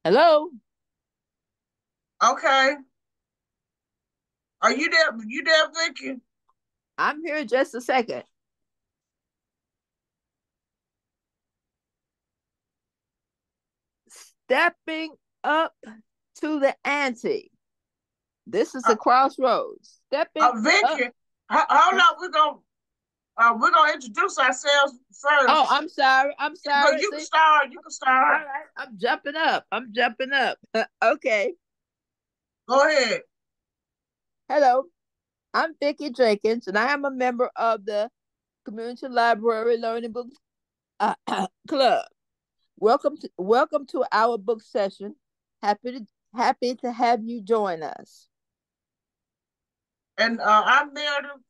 Hello, Okay. Are you there? You there, Vicky? I'm here just a second. Stepping up to the ante. This is Uh, a crossroads. Stepping up. Vicky, hold on. We're gonna introduce ourselves Oh, first. I'm sorry. I'm But sorry. you can See, start. You can all start. right. I'm jumping up. I'm jumping up. Okay. Go ahead. Hello, I'm Vicki Jenkins, and I am a member of the Community Library Learning Book uh, Club. Welcome to our book session. Happy to have you join us. And I'm Meredith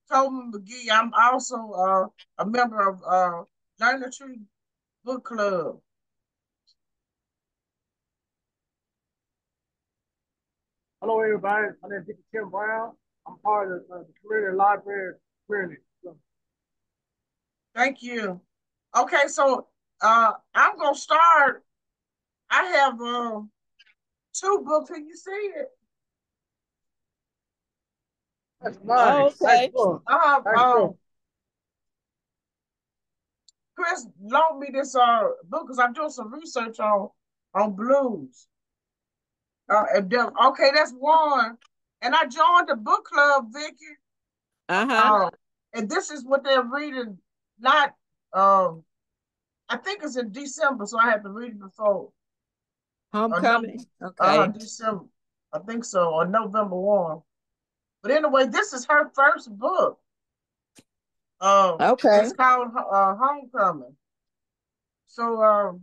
Tobin McGee. I'm also a member of Learning Tree Book Club. Hello, everybody. My name is Dickie Tim Brown. I'm part of the Community Library Community. So, Thank you. Okay, so I'm gonna start. I have two books. Can you see it? that's Oh, nice. Nice okay. book. I have Nice book. Chris loaned me this book because I'm doing some research on blues. Okay, that's one. And I joined the book club, Vicky. Uh-huh. Uh, and this is what they're reading. Not um, I think it's in December, so I have to read it before. No, Homecoming. Okay. December. I think so, or November 1. But anyway, this is her first book. Okay. It's called Homecoming. So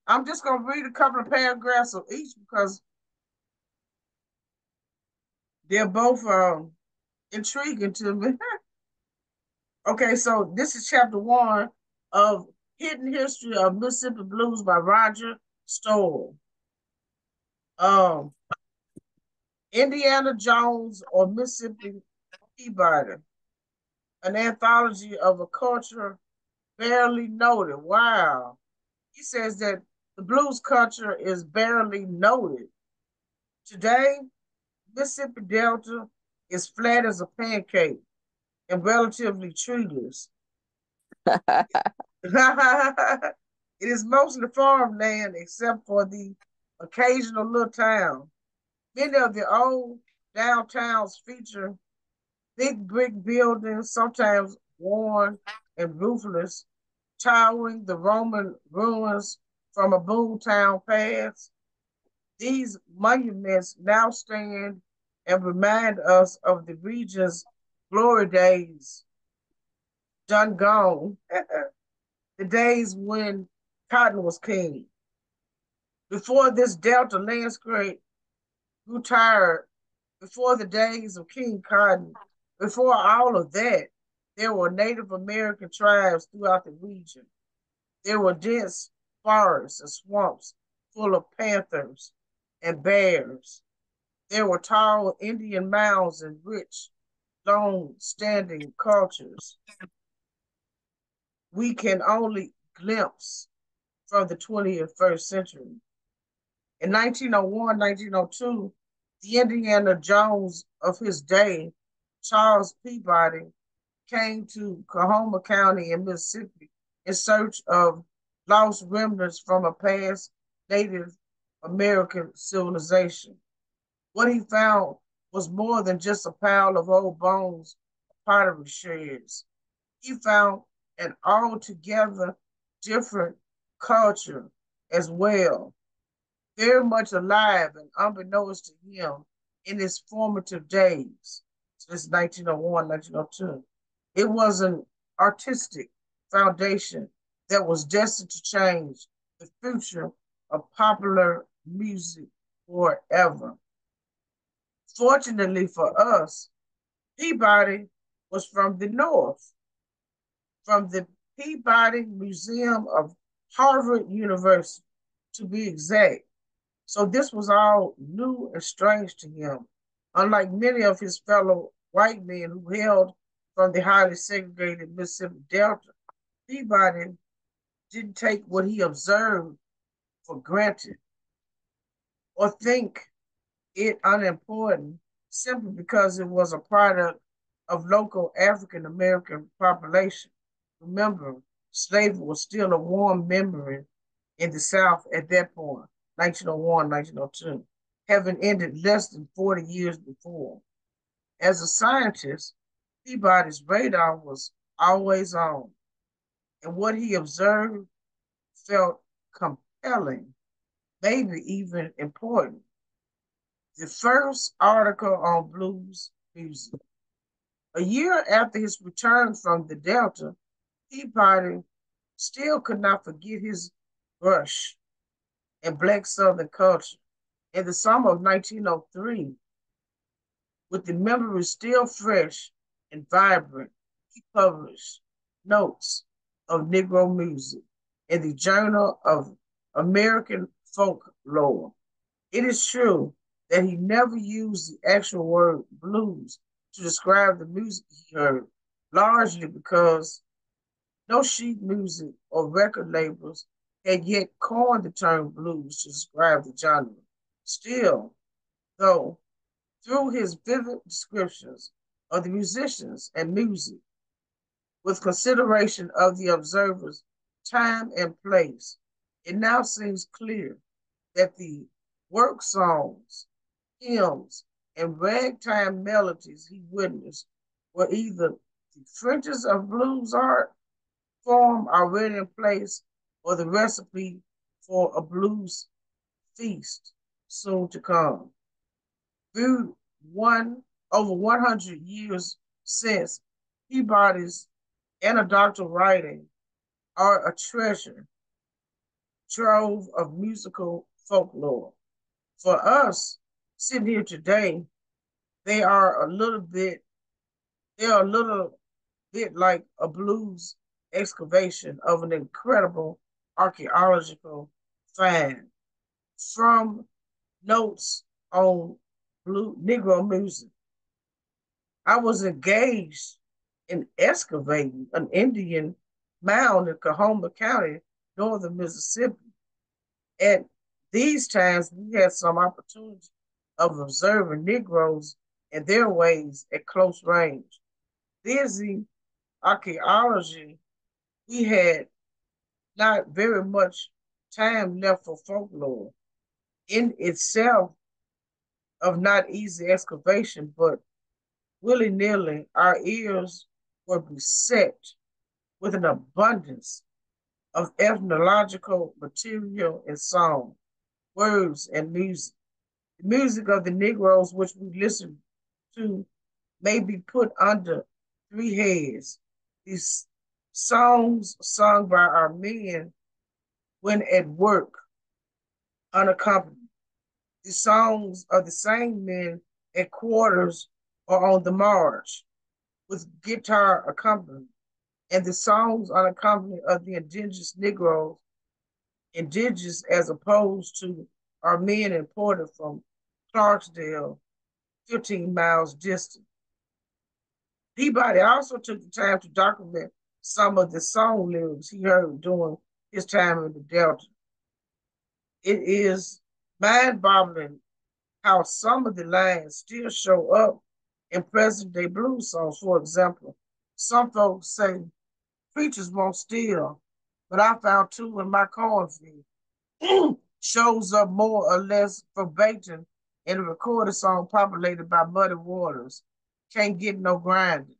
I'm just gonna read a couple of paragraphs of each because they're both intriguing to me. Okay, so this is chapter 1 of Hidden History of Mississippi Blues by Roger Stoll. Um, Indiana Jones or Mississippi Peabody, an anthology of a culture barely noted. Wow. He says that the blues culture is barely noted. Today, Mississippi Delta is flat as a pancake and relatively treeless. It is mostly farmland except for the occasional little town. Many of the old downtowns feature big brick buildings, sometimes worn and roofless, towering the Roman ruins from a boomtown past. These monuments now stand and remind us of the region's glory days done gone, the days when cotton was king. Before this Delta landscape grew tired, before the days of King Cotton, before all of that, there were Native American tribes throughout the region. There were dense forests and swamps full of panthers and bears. There were tall Indian mounds and rich, long-standing cultures we can only glimpse from the 20th first century. In 1901, 1902, the Indiana Jones of his day, Charles Peabody, came to Coahoma County in Mississippi in search of lost remnants from a past Native American civilization. What he found was more than just a pile of old bones, pottery sherds. He found an altogether different culture as well, very much alive and unbeknownst to him in his formative days. So this is 1901, 1902. It was an artistic foundation that was destined to change the future of popular music forever. Fortunately for us, Peabody was from the North, from the Peabody Museum of Harvard University, to be exact. So this was all new and strange to him, unlike many of his fellow white men who hailed from the highly segregated Mississippi Delta. Peabody didn't take what he observed for granted or think it unimportant simply because it was a product of local African American population. Remember, slavery was still a warm memory in the South at that point, 1901, 1902, having ended less than 40 years before. As a scientist, Peabody's radar was always on, and what he observed felt compelling, maybe even important. The first article on blues music. A year after his return from the Delta, Peabody still could not forget his brush and Black Southern culture. In the summer of 1903, with the memory still fresh and vibrant, he published Notes of Negro Music in the Journal of American Folklore. It is true that he never used the actual word blues to describe the music he heard, largely because no sheet music or record labels had yet coined the term blues to describe the genre. Still, though, through his vivid descriptions of the musicians and music, with consideration of the observer's time and place, it now seems clear that the work songs, hymns, and ragtime melodies he witnessed were either the fringes of blues art form already in place or the recipe for a blues feast soon to come. Viewed over 100 years since, Peabody's anecdotal writing are a treasure trove of musical folklore. For us, sitting here today, they are a little bit, they are a little bit like a blues excavation of an incredible archaeological find from notes on blue Negro music. I was engaged in excavating an Indian mound in Coahoma County, northern Mississippi. At these times, we had some opportunity of observing Negroes and their ways at close range. Busy archaeology, we had not very much time left for folklore in itself of not easy excavation, but willy-nilly, our ears were beset with an abundance of ethnological material and song, words, and music. The music of the Negroes, which we listen to, may be put under three heads. These songs sung by our men when at work, unaccompanied. The songs of the same men at quarters or on the march with guitar accompaniment, and the songs unaccompanied of the indigenous Negroes, indigenous as opposed to our men imported from Clarksdale, 15 miles distant. Peabody also took the time to document some of the song lyrics he heard during his time in the Delta. It is mind-boggling how some of the lines still show up in present-day blues songs. For example, some folks say, preachers won't steal, but I found two in my cornfield. Shows up more or less verbatim in a recorded song populated by Muddy Waters, Can't Get No Grinding.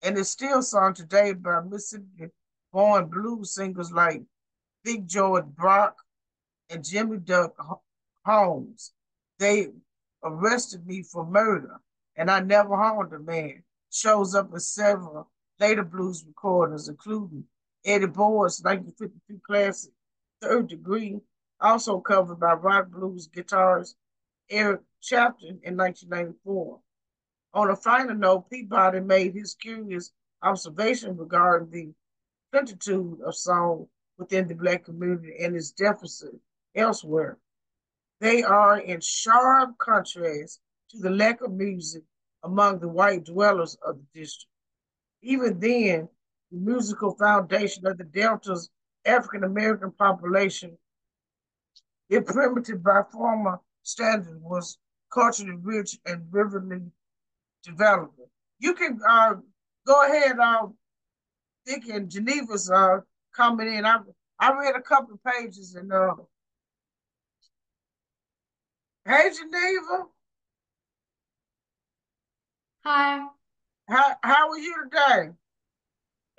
And it's still sung today by Mississippi-born blues singers like Big George Brock and Jimmy Duck Holmes. They arrested me for murder, and I never harmed a man. Shows up in several later blues recordings, including Eddie Boyd's 1952 classic, Third Degree, also covered by rock blues guitarist Eric Clapton in 1994. On a final note, Peabody made his curious observation regarding the plentitude of song within the Black community and its deficit elsewhere. They are in sharp contrast to the lack of music among the white dwellers of the district. Even then, the musical foundation of the Delta's African American population It primitive by former standards was culturally rich and vividly developed. You can go ahead, Dick and Geneva's coming in. I read a couple of pages and hey Geneva, Hi, how are you today?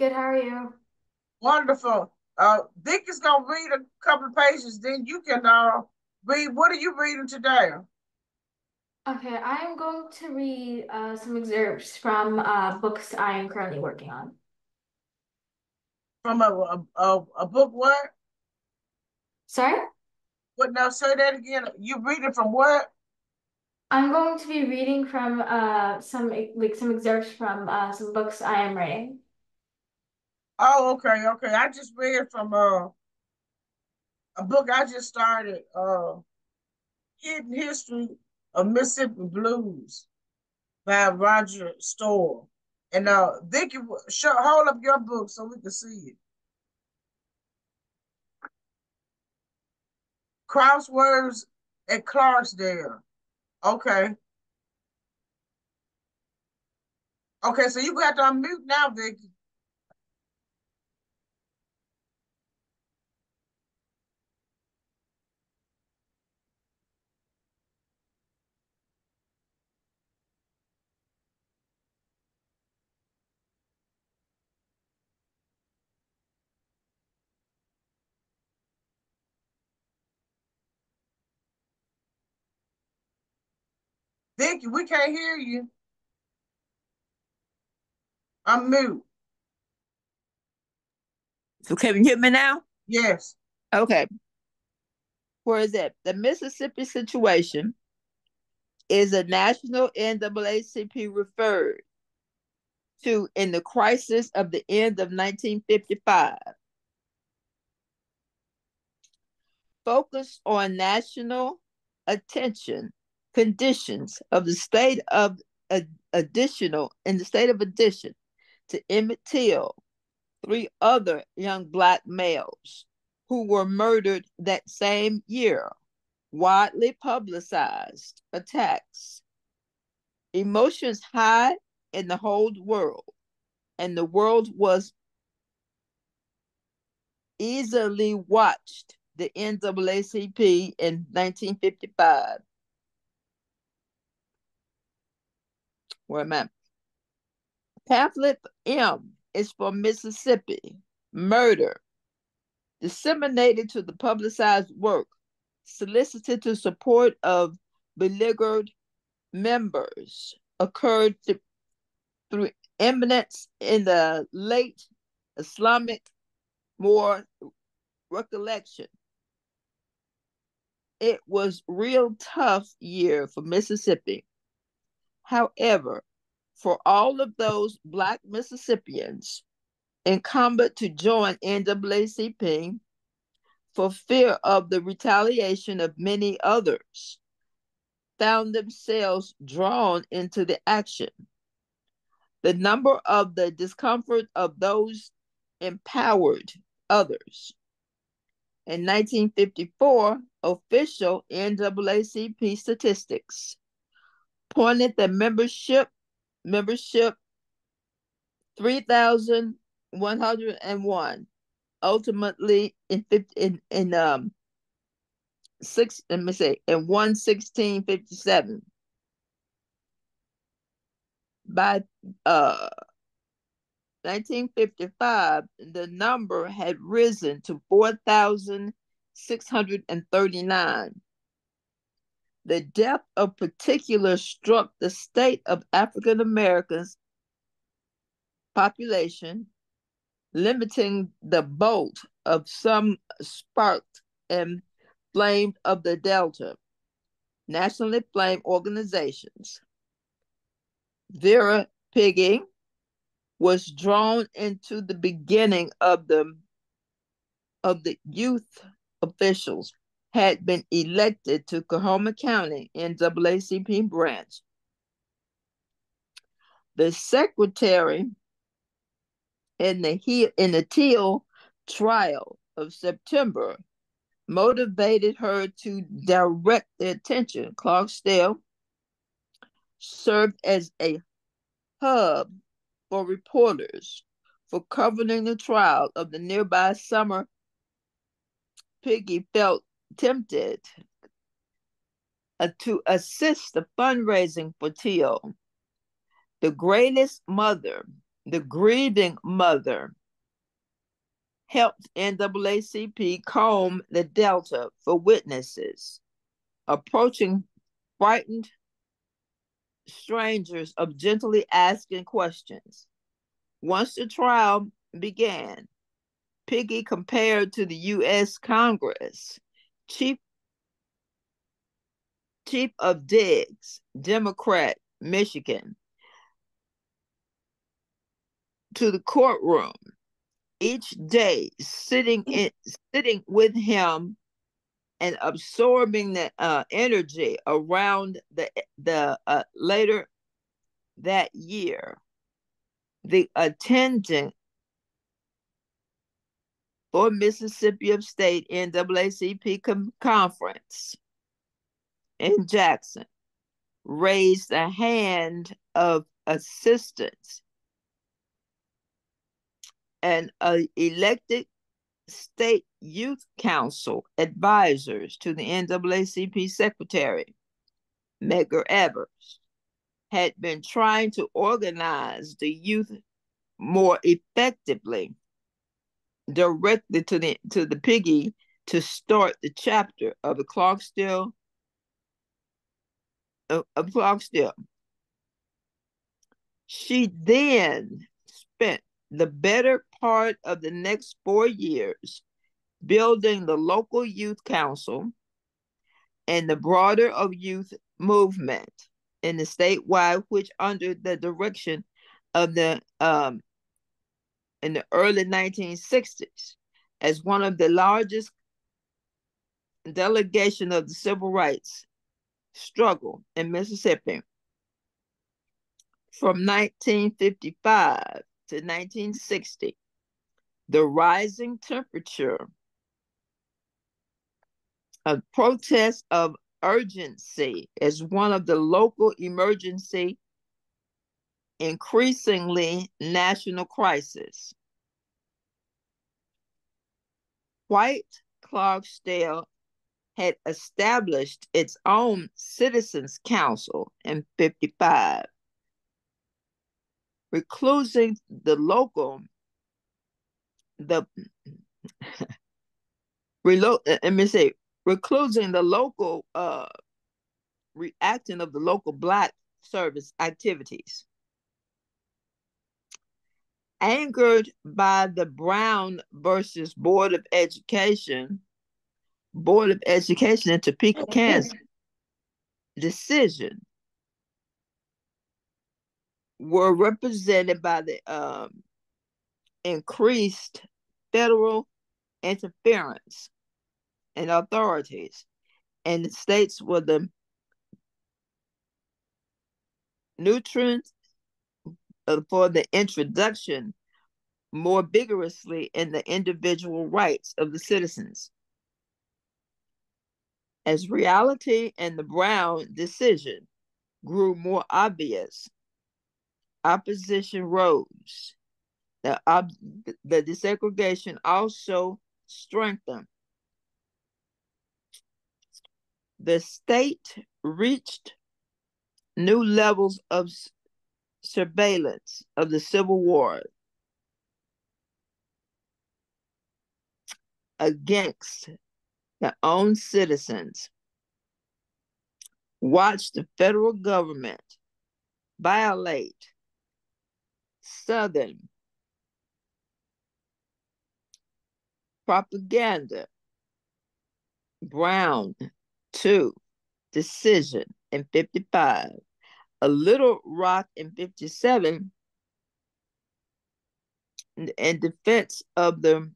good. How are you? Wonderful. Dick is gonna read a couple of pages, then you can read. What are you reading today? Okay, I am going to read some excerpts from books I am currently working on. From a book what? Sorry? What now? Say that again. You reading from what? I'm going to be reading from some excerpts from some books I am writing. Oh, okay, okay. I just read from a book I just started, Hidden History of Mississippi Blues by Roger Stoll. And Vicky, hold up your book so we can see it. Crosswords at Clarksdale. Okay. Okay, so you got to unmute now, Vicky. Vicky, we can't hear you. Unmute. So can you hear me now? Yes. Okay. Where is that? The Mississippi situation is a national NAACP referred to in the crisis of the end of 1955. Focused on national attention conditions of the state of addition to Emmett Till, 3 other young Black males who were murdered that same year, widely publicized attacks. Emotions high in the whole world, and the world was easily watched the NAACP in 1955. Where am I? Pamphlet M is for Mississippi. Murder. Disseminated to the publicized work. Solicited to support of beleaguered members. Occurred through eminence in the late Islamic war recollection. It was real tough year for Mississippi. However, for all of those Black Mississippians incumbent to join NAACP for fear of the retaliation of many others, found themselves drawn into the action. The number of the discomfort of those empowered others. In 1954, official NAACP statistics pointed the membership 3,101. Ultimately, in 1/16/57. By 1955, the number had risen to 4,639. The depth of particular struck the state of African Americans population, limiting the bolt of some sparked and flamed of the Delta, nationally flamed organizations. Vera Piggy was drawn into the beginning of the youth officials had been elected to Coahoma County NAACP branch. The secretary in the Till trial of September motivated her to direct their attention. Clarksdale served as a hub for reporters for covering the trial of the nearby Summer. Piggy felt tempted to assist the fundraising for Teal. The greatest mother, the grieving mother, helped NAACP comb the Delta for witnesses, approaching frightened strangers of gently asking questions. Once the trial began, Piggy compared to the U.S. Congress, Chief of Diggs, Democrat, Michigan, to the courtroom each day, sitting with him and absorbing the energy around the later that year. The attendant for Mississippi of State NAACP conference in Jackson raised a hand of assistance, and elected state youth council advisors to the NAACP secretary, Medgar Evers, had been trying to organize the youth more effectively, directly to the Piggy to start the chapter of the Clarksdale. She then spent the better part of the next 4 years building the local youth council and the broader of youth movement in the statewide, which under the direction of the in the early 1960s as one of the largest delegation of the civil rights struggle in Mississippi. From 1955 to 1960, the rising temperature of protest of urgency as one of the local emergency, increasingly national crisis. White Clarksdale had established its own Citizens Council in 1955, reclusing the local, reclusing the local reacting of the local Black service activities. Angered by the Brown versus Board of Education in Topeka, Kansas decision were represented by the increased federal interference and authorities, and the states were the nutrients for the introduction more vigorously in the individual rights of the citizens. As reality and the Brown decision grew more obvious, opposition rose. The desegregation also strengthened. The state reached new levels of surveillance of the Civil War against their own citizens. Watched the federal government violate Southern propaganda. Brown 2 decision in 1955, a Little Rock in 1957, in defense of the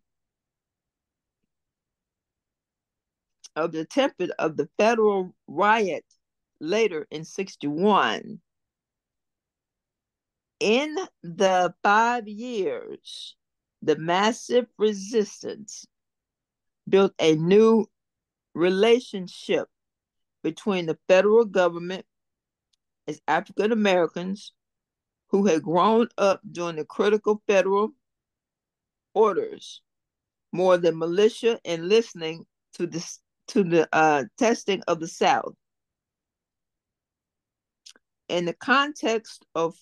temper of the federal riot later in 1961. In the 5 years, the massive resistance built a new relationship between the federal government as African Americans who had grown up during the critical federal orders more than militia and listening to the testing of the South. In the context of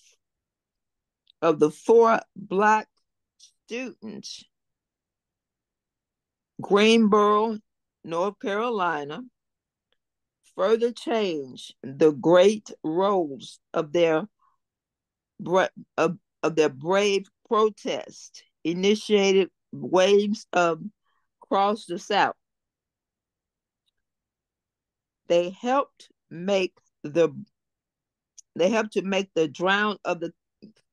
the 4 Black students, Greensboro, North Carolina, further changed the great roles of their brave protest, initiated waves of across the South. They helped to make the drown of the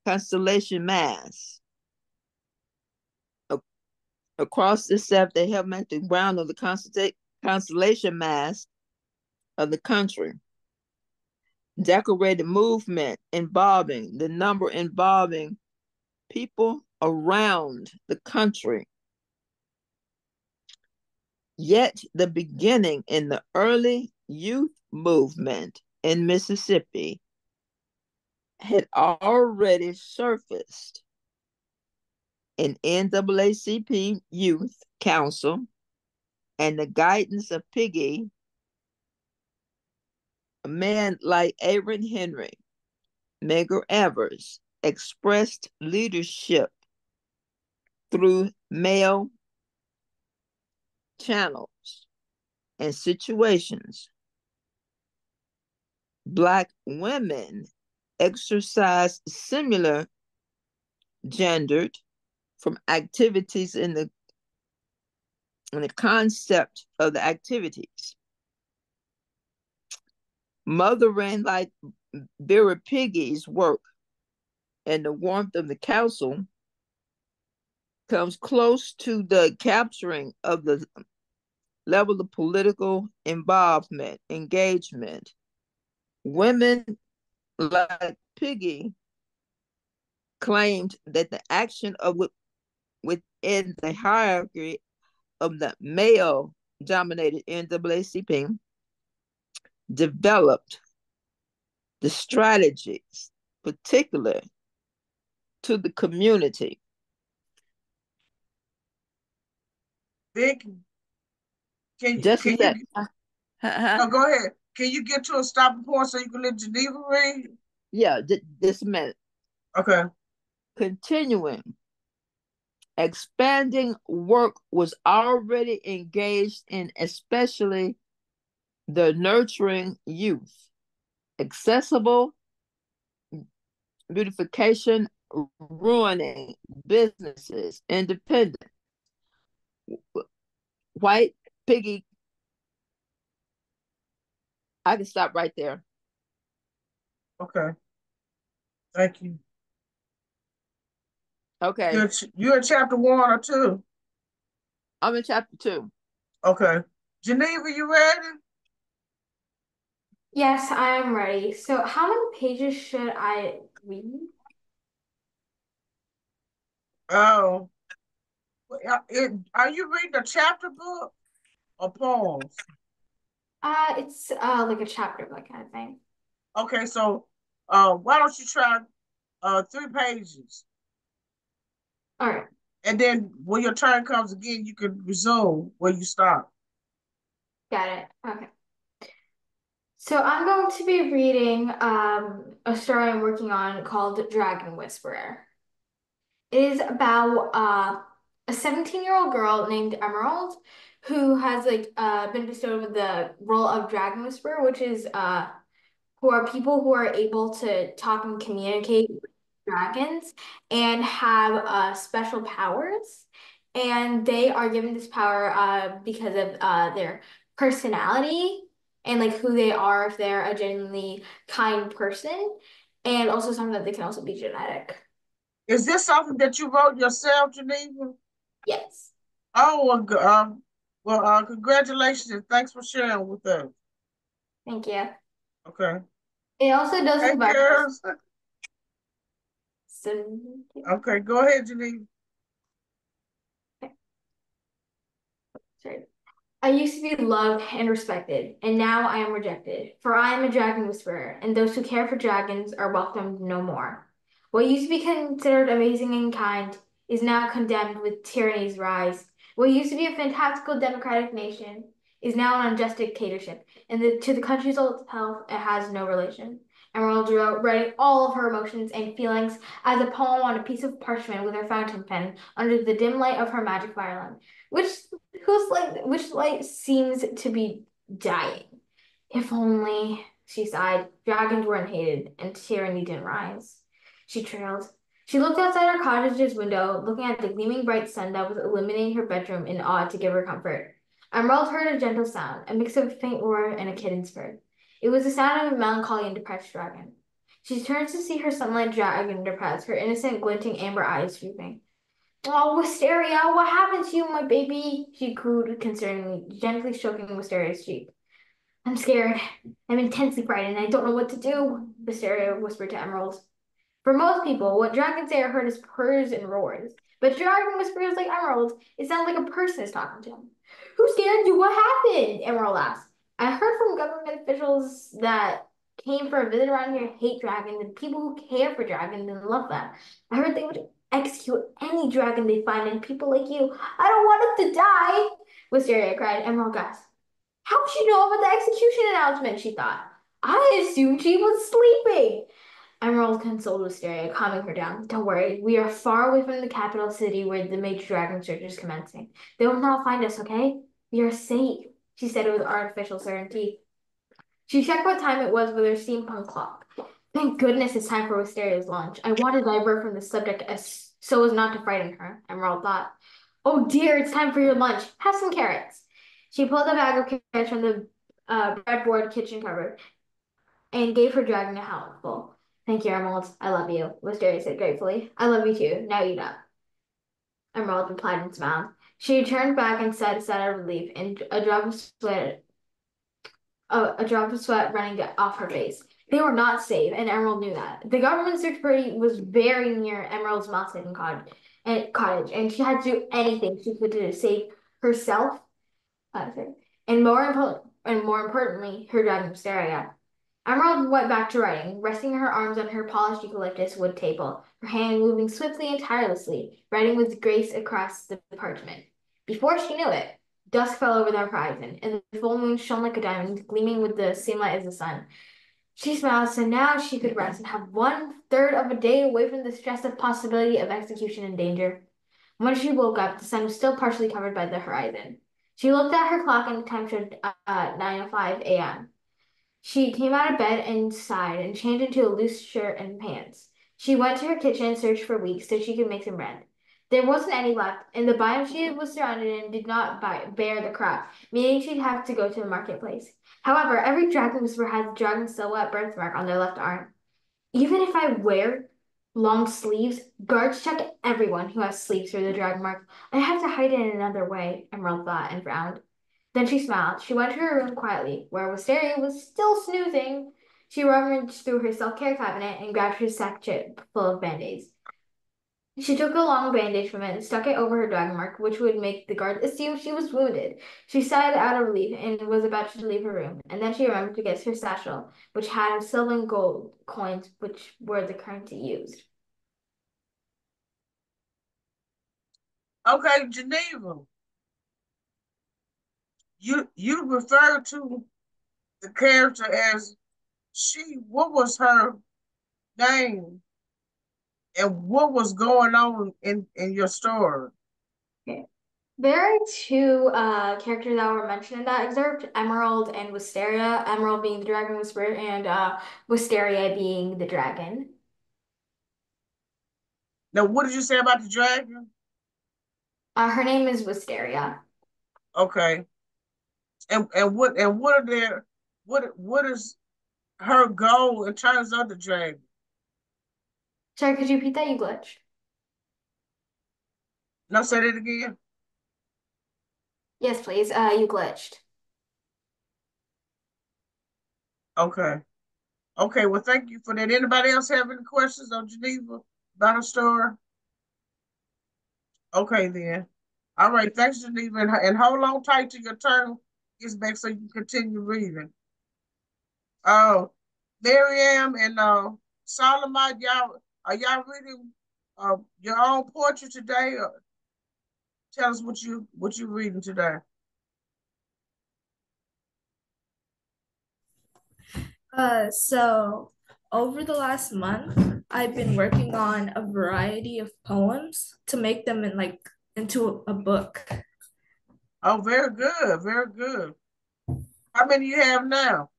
Constellation Mass across the South. They helped make the ground of the Constellation Mass of the country. Decorated movement involving people around the country. Yet the beginning in the early youth movement in Mississippi had already surfaced in NAACP Youth Council and the guidance of Piggy. A man like Aaron Henry, Medgar Evers expressed leadership through male channels and situations. Black women exercised similar gendered from activities in the concept of the activities. Mothering like Vera Piggy's work and the warmth of the council comes close to the capturing of the level of political involvement, engagement. Women like Piggy claimed that the action of within the hierarchy of the male-dominated NAACP developed the strategies particular to the community. Vic, can Just a sec. Oh, go ahead. Can you get to a stopping point so you can let Geneva read? Yeah, just a minute. Okay. Continuing. Expanding work was already engaged in, especially the nurturing youth, accessible beautification, ruining businesses, independent. White Piggy, I can stop right there. Okay. Thank you. Okay. You're in chapter 1 or 2? I'm in chapter 2. Okay. Geneva, you ready? Yes, I am ready. So how many pages should I read? Oh. Are you reading a chapter book or poems? It's like a chapter book kind of thing. Okay, so why don't you try 3 pages? All right. And then when your turn comes again, you can resume where you stop. Got it. Okay. So I'm going to be reading a story I'm working on called Dragon Whisperer. It is about a 17-year-old girl named Emerald who has been bestowed with the role of Dragon Whisperer, which is who are people who are able to talk and communicate with dragons and have special powers. And they are given this power because of their personality and like who they are, if they're a genuinely kind person, and also something that they can also be genetic. Is this something that you wrote yourself, Geneva? Yes. Oh, congratulations and thanks for sharing with us. Thank you. Okay. It also does Hey, invite girls. so Okay, go ahead, Geneva. sorry. I used to be loved and respected, and now I am rejected. For I am a dragon whisperer, and those who care for dragons are welcomed no more. What used to be considered amazing and kind is now condemned with tyranny's rise. What used to be a fantastical democratic nation is now an unjust dictatorship, and to the country's old health it has no relation. Emerald wrote, writing all of her emotions and feelings as a poem on a piece of parchment with her fountain pen under the dim light of her magic violin, which which light seems to be dying. If only, she sighed, dragons weren't hated and tyranny didn't rise. She trailed. She looked outside her cottage's window, looking at the gleaming bright sun that was illuminating her bedroom in awe to give her comfort. Emerald heard a gentle sound, a mix of a faint roar and a kitten's purr. It was the sound of a melancholy and depressed dragon. She turned to see her sunlight dragon depressed, her innocent, glinting amber eyes drooping. Oh, Wisteria, what happened to you, my baby? She cooed concerningly, gently stroking Wisteria's cheek. I'm scared. I'm intensely frightened. I don't know what to do, Wisteria whispered to Emerald. For most people, what dragons say are heard as purrs and roars. But dragon whispers like Emerald, it sounds like a person is talking to him. Who scared you? What happened? Emerald asked. I heard from government officials that came for a visit around here hate dragons and people who care for dragons and love them. I heard they would execute any dragon they find and people like you. I don't want it to die, Wisteria cried. Emerald gasped. How would she know about the execution announcement? She thought. I assumed she was sleeping. Emerald consoled Wisteria, calming her down. Don't worry, we are far away from the capital city where the major dragon search is commencing. They will not find us, okay? We are safe, she said with artificial certainty. She checked what time it was with her steampunk clock. Thank goodness it's time for Wisteria's lunch. I want to divert from the subject so as not to frighten her, Emerald thought. Oh dear, it's time for your lunch. Have some carrots. She pulled a bag of carrots from the breadboard kitchen cupboard and gave her dragon a handful. Thank you, Emerald. I love you, Wisteria said gratefully. I love you too. Now eat up. Emerald replied and smiled. She turned back and said a sigh of relief, and a drop of sweat running off her face. They were not safe, and Emerald knew that. The government search party was very near Emerald's mouse-hidden cottage, and she had to do anything she could to save herself, and more importantly, her dragon Wisteria. Emerald went back to writing, resting her arms on her polished eucalyptus wood table, her hand moving swiftly and tirelessly, writing with grace across the parchment. Before she knew it, dusk fell over the horizon, and the full moon shone like a diamond, gleaming with the same light as the sun. She smiled, so now she could rest and have 1/3 of a day away from the stress of possibility of execution and danger. When she woke up, the sun was still partially covered by the horizon. She looked at her clock and the time showed 9:05 a.m. She came out of bed and sighed and changed into a loose shirt and pants. She went to her kitchen and searched for weeks so she could make some bread. There wasn't any left, and the biome she was surrounded in did not bear the crop, meaning she'd have to go to the marketplace. However, every dragon whisperer has a dragon silhouette birthmark on their left arm. Even if I wear long sleeves, guards check everyone who has sleeves through the dragon mark. I have to hide it in another way, Emerald thought and frowned. Then she smiled. She went to her room quietly, where Wisteria was still snoozing. She rummaged through her self-care cabinet and grabbed her sachet full of band-aids. She took a long bandage from it and stuck it over her dragon mark, which would make the guard assume she was wounded. She sighed out of relief and was about to leave her room, and then she remembered to get her satchel, which had silver and gold coins, which were the currency used. Okay, Geneva, you referred to the character as she. What was her name? And what was going on in your story? Okay. There are two characters that were mentioned in that excerpt, Emerald and Wisteria. Emerald being the dragon whisperer and Wisteria being the dragon. Now, what did you say about the dragon? Her name is Wisteria. Okay. And what are their what is her goal in terms of the dragon? Sorry, could you repeat that? You glitched. No, say that again. Yes, please. You glitched. Okay. Okay, well, thank you for that. Anybody else have any questions on Geneva about her story? Okay, then. All right, thanks, Geneva. And hold on tight to your turn gets back so you can continue reading. Miriam and Solomon, y'all are y'all reading your own poetry today? Or tell us what you reading today. So over the last month, I've been working on a variety of poems to make them into a book. Oh, very good, very good. How many you have now?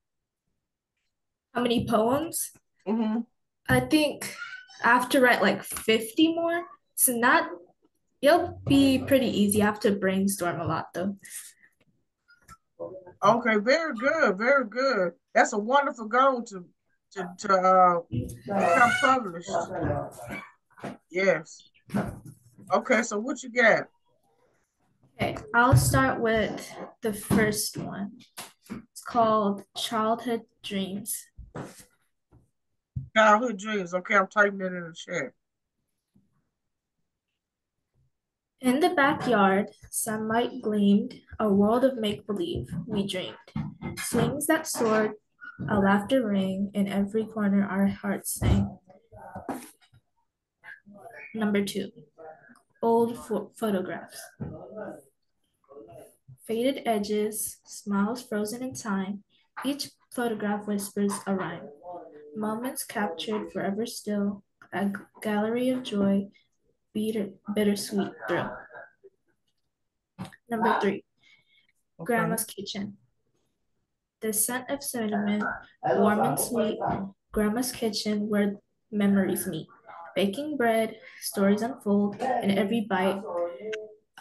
How many poems? Mm-hmm. I think I have to write like 50 more. So not, it'll be pretty easy. I have to brainstorm a lot though. Okay, very good, very good. That's a wonderful goal to become published. Yes. Okay, so what you got? Okay, I'll start with the first one. It's called Childhood Dreams. Childhood dreams. Okay, I'm typing it in the chat. In the backyard, sunlight gleamed, a world of make-believe we dreamed. Swings that soared, a laughter rang, in every corner our hearts sang. Number 2, old photographs. Faded edges, smiles frozen in time, each photograph whispers a rhyme. Moments captured forever still, a gallery of joy, bittersweet thrill. Number 3, Okay. Grandma's kitchen. The scent of cinnamon, warm and sweet, Grandma's kitchen where memories meet. Baking bread, stories unfold, in every bite,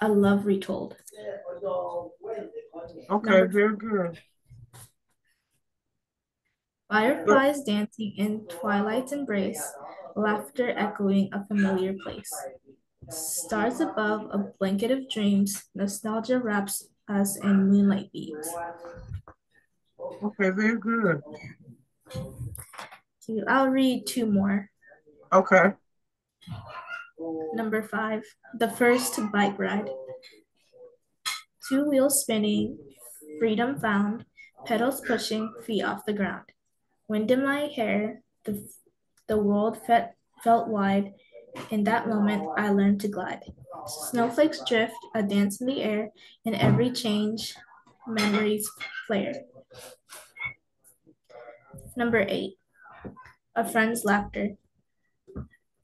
a love retold. Okay, very good. Fireflies dancing in twilight's embrace, laughter echoing a familiar place. Stars above, a blanket of dreams, nostalgia wraps us in moonlight beams. Okay, very good. I'll read 2 more. Okay. Number 5, the first bike ride. 2 wheels spinning, freedom found, pedals pushing, feet off the ground. Wind in my hair, the world felt wide. In that moment, I learned to glide. Snowflakes drift, a dance in the air, in every change, memories flare. Number 8, a friend's laughter.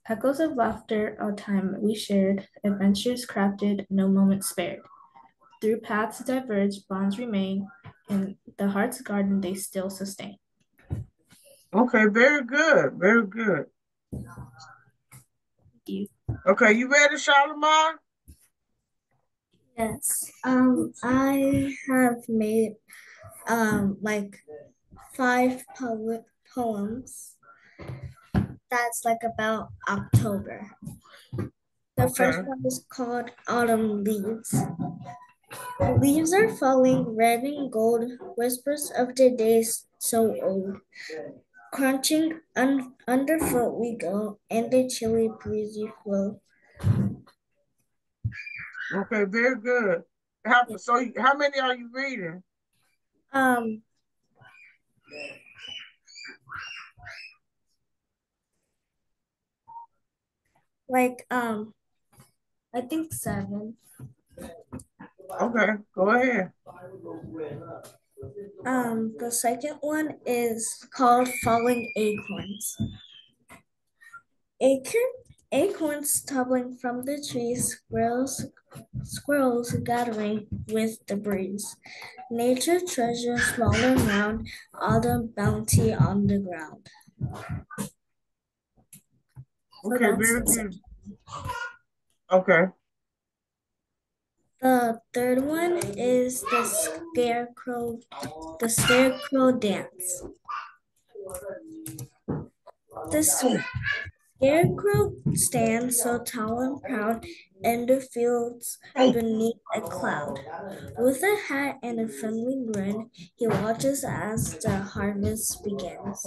Echoes of laughter, a time we shared, adventures crafted, no moment spared. Through paths diverge, bonds remain, in the heart's garden they still sustain. Okay, very good, very good. Thank you. Okay, you ready, Charlemagne? Yes. I have made like 5 poems. That's like about October. The first one is called Autumn Leaves. The leaves are falling red and gold, whispers of the days so old. Crunching underfoot we go, and the chilly breezy flow. Okay, very good. So how many are you reading? I think 7. Okay, go ahead. The second one is called Falling Acorns. Acorns tumbling from the trees, squirrels gathering with the breeze. Nature treasure small and round, autumn bounty on the ground. Okay, very good. Okay. The third one is the scarecrow dance. The scarecrow stands so tall and proud in the fields beneath a cloud. With a hat and a friendly grin, he watches as the harvest begins.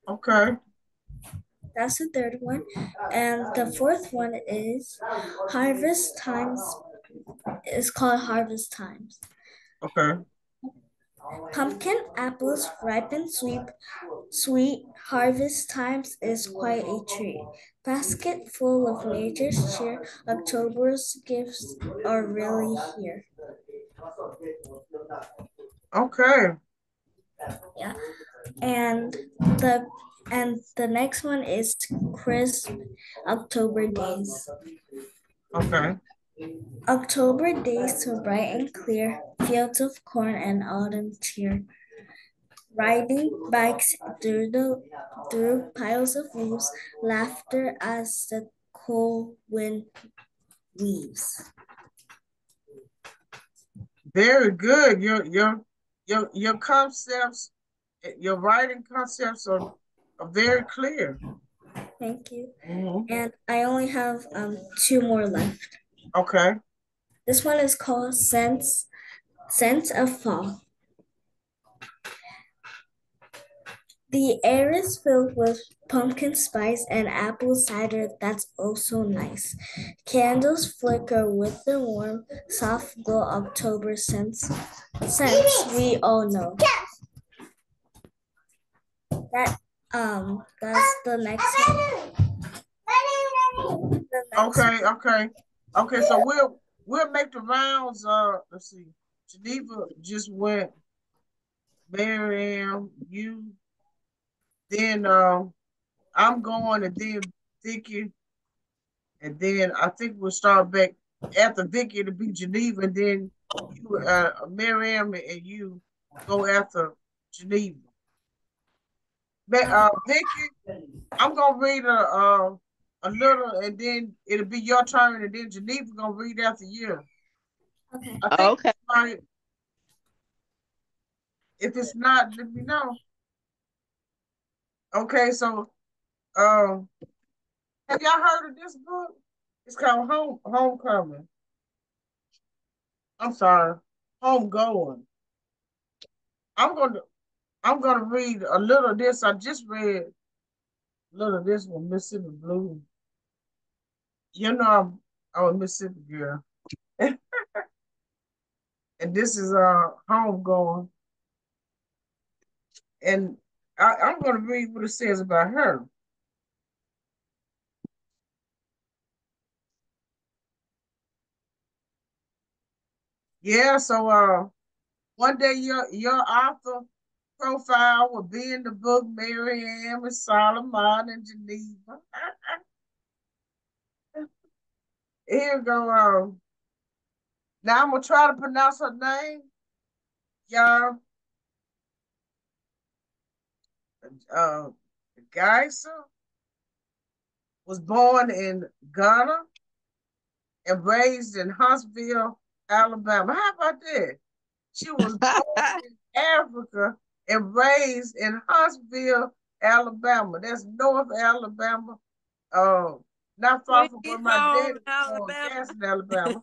Okay. That's the third one. And the fourth one is Harvest Times. It's called Harvest Times. Okay. Pumpkin apples ripen sweet. Harvest times is quite a treat. Basket full of nature's cheer. October's gifts are really here. Okay. Yeah. And the next one is crisp October days. Okay. October days so bright and clear, fields of corn and autumn cheer. Riding bikes through piles of leaves, laughter as the cold wind weaves. Very good. Your concepts, your writing concepts are very clear. Thank you. Mhm. And I only have two more left. Okay. This one is called Scents of Fall. The air is filled with pumpkin spice and apple cider that's also nice. Candles flicker with the warm, soft glow October scents we all know. That's the next one. The next Okay. So we'll make the rounds. Let's see. Geneva just went. Miriam, you. Then I'm going, and then Vicky, and then I think we'll start back after Vicky. It'll be Geneva, and then you, Miriam, and you go after Geneva. Vicky, I'm gonna read a little, and then it'll be your turn, and then Geneva gonna read after you. Okay. I think Okay. right. If it's not, let me know. Okay, so have y'all heard of this book? It's called Homecoming. I'm sorry, Homegoing. I'm gonna I'm gonna read a little of this. I just read a little of this one, Mississippi Blue. You know I'm a Mississippi girl. And this is Homegoing. And I'm gonna read what it says about her. Yeah, so one day your author profile will be in the book Mary Ann with Solomon and Geneva. Here we go. Now I'm gonna try to pronounce her name, y'all. Uh, Geisa was born in Ghana and raised in Huntsville, Alabama. How about that? She was born in Africa and raised in Huntsville, Alabama. That's North Alabama. Uh, not far from where Sweet my home daddy was on Alabama. gas in Alabama.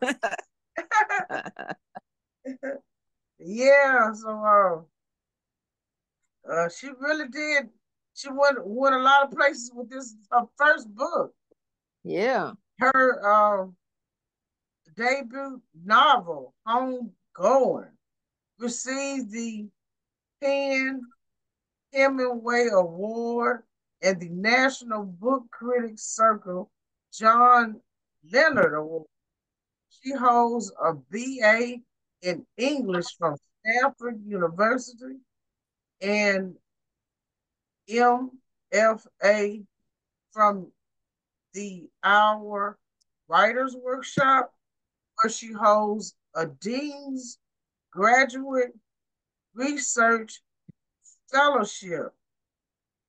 Yeah, so she really did. She went a lot of places with this her first book. Yeah. Her debut novel, Homegoing, received the PEN Hemingway Award and the National Book Critics Circle John Leonard Award. She holds a BA in English from Stanford University and MFA from the Our Writers Workshop, where she holds a Dean's Graduate Research Fellowship.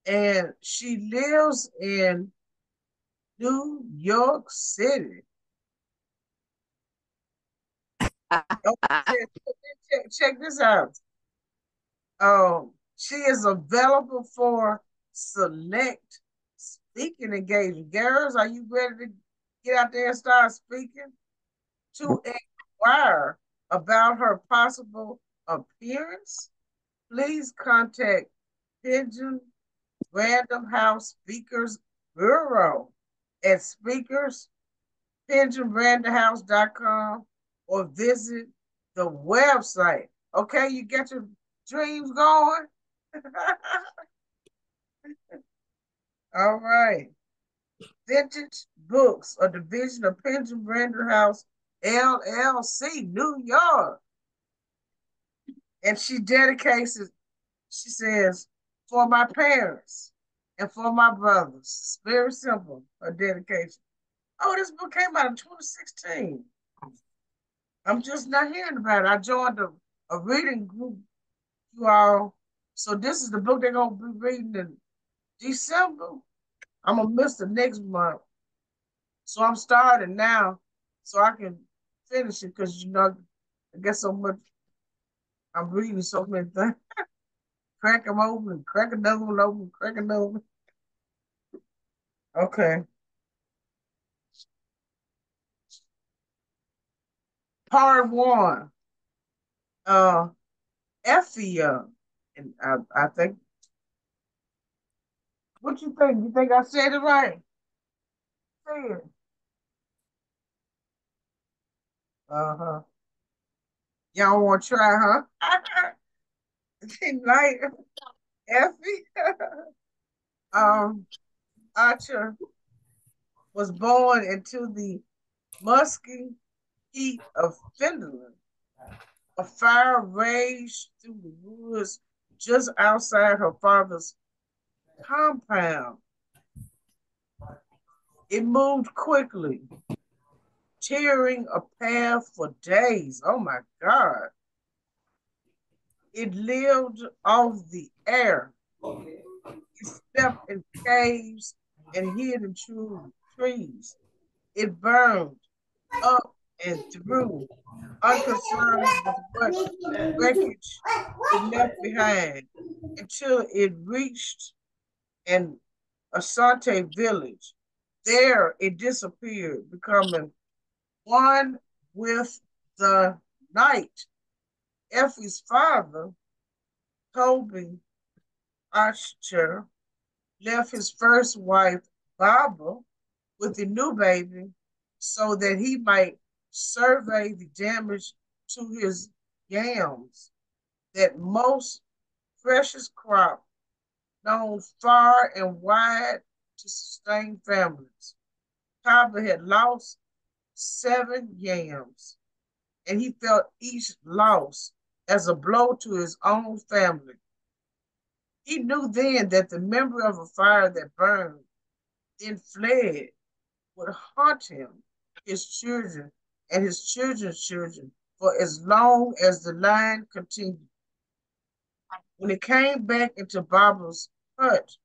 And she lives in New York City. Check this out. She is available for select speaking engagement. Girls, are you ready to get out there and start speaking? To inquire about her possible appearance, please contact Pigeon Random House Speakers Bureau at speakerspensionbrandhouse.com or visit the website. Okay, you get your dreams going? All right. Vintage Books, a division of Pension Brander House, LLC, New York. And she dedicates it, she says, for my parents and for my brothers. It's very simple, a dedication. Oh, this book came out in 2016. I'm just not hearing about it. I joined a reading group, you all. So this is the book they're going to be reading in December. I'm going to miss the next month. So I'm starting now so I can finish it because, I guess so much, I'm reading so many things. Crack them open, crack another one open, crack another one. Okay. Part one. Effie Young. And I think, what you think? You think I said it right? Say it. Uh-huh. Y'all want to try, huh? Like Effie. Archer was born into the musky heat of Finland. A fire raged through the woods just outside her father's compound. It moved quickly, tearing a path for days. Oh my God. It lived off the air. It slept in caves and hid in trees. It burned up and through, unconcerned with what wreckage it left behind until it reached an Asante village. There it disappeared, becoming one with the night. Effie's father, Toby Archer, left his first wife, Barbara, with the new baby so that he might survey the damage to his yams, that most precious crop known far and wide to sustain families. Papa had lost 7 yams, and he felt each loss as a blow to his own family. He knew then that the memory of a fire that burned, then fled, would haunt him, his children, and his children's children for as long as the line continued. When he came back into Barbara's hut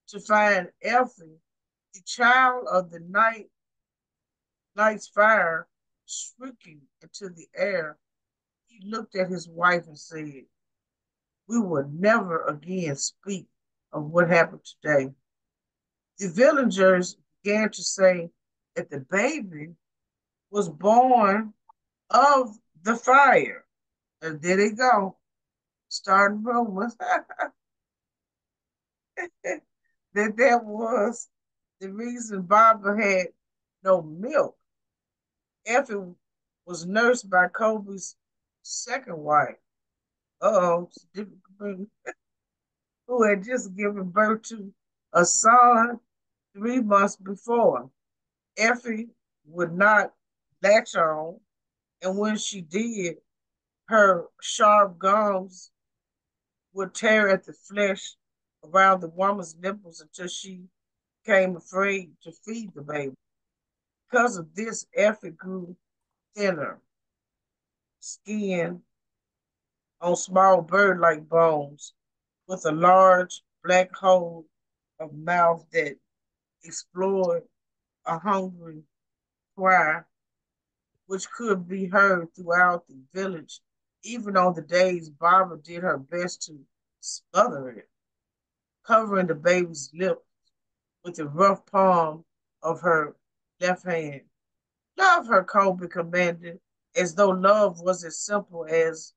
to find Effie, the child of the night's fire, shrieking into the air, he looked at his wife and said, "We will never again speak of what happened today." The villagers began to say that the baby was born of the fire. And there they go, starting rumors that was the reason Barbara had no milk. Effie was nursed by Kobe's second wife, who had just given birth to a son 3 months before. Effie would not latch on, and when she did, her sharp gums would tear at the flesh around the woman's nipples until she became afraid to feed the baby. Because of this, Effie grew thinner, skin on small bird-like bones, with a large black hole of mouth that explored a hungry cry, which could be heard throughout the village, even on the days Barbara did her best to smother it, covering the baby's lips with the rough palm of her left hand. Love her, Colby commanded, as though love was as simple as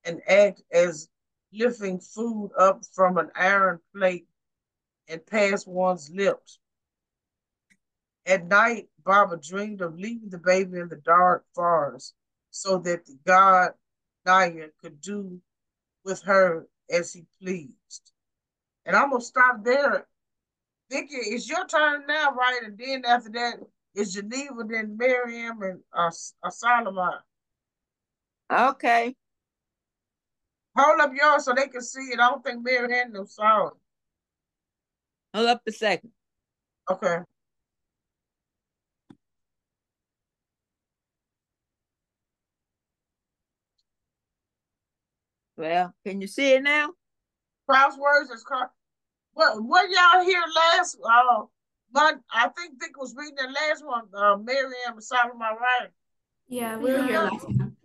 an act as lifting food up from an iron plate and past one's lips. At night, Baba dreamed of leaving the baby in the dark forest so that the god Naya could do with her as he pleased. And I'm gonna stop there. Vicky, it's your turn now, right? And then after that, it's Geneva, then Miriam, and Solomon. Okay. Hold up yours so they can see it. I don't think Miriam them saw it. Hold up a second. Okay. Well, can you see it now? Crosswords is what y'all hear last month? I think Vic was reading the last one, Miriam and Solomon, right? Yeah, we were here last time.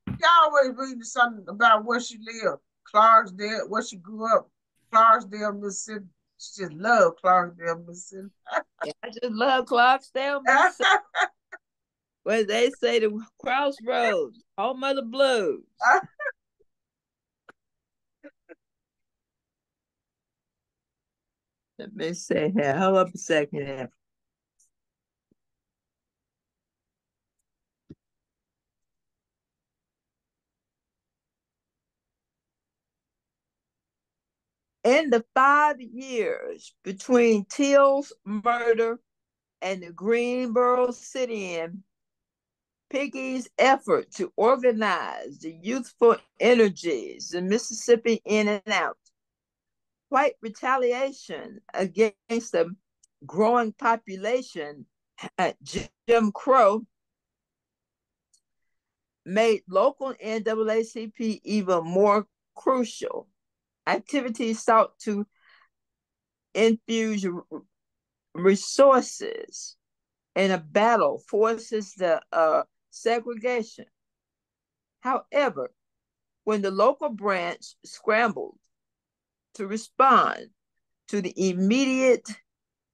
Y'all always reading something about where she lived, Clarksdale, where she grew up, Clarksdale, Mississippi. She just loved Clarksdale, Mississippi. Yeah, I just love Clarksdale, Mississippi. Where they say the crossroads, home of the blues. Let me see here. Hold up a second here. In the 5 years between Till's murder and the Greensboro sit-in, Piggy's effort to organize the youthful energies in Mississippi in and out, white retaliation against the growing population at Jim Crow made local NAACP even more crucial. Activities sought to infuse resources in a battle forces the segregation. However, when the local branch scrambled to respond to the immediate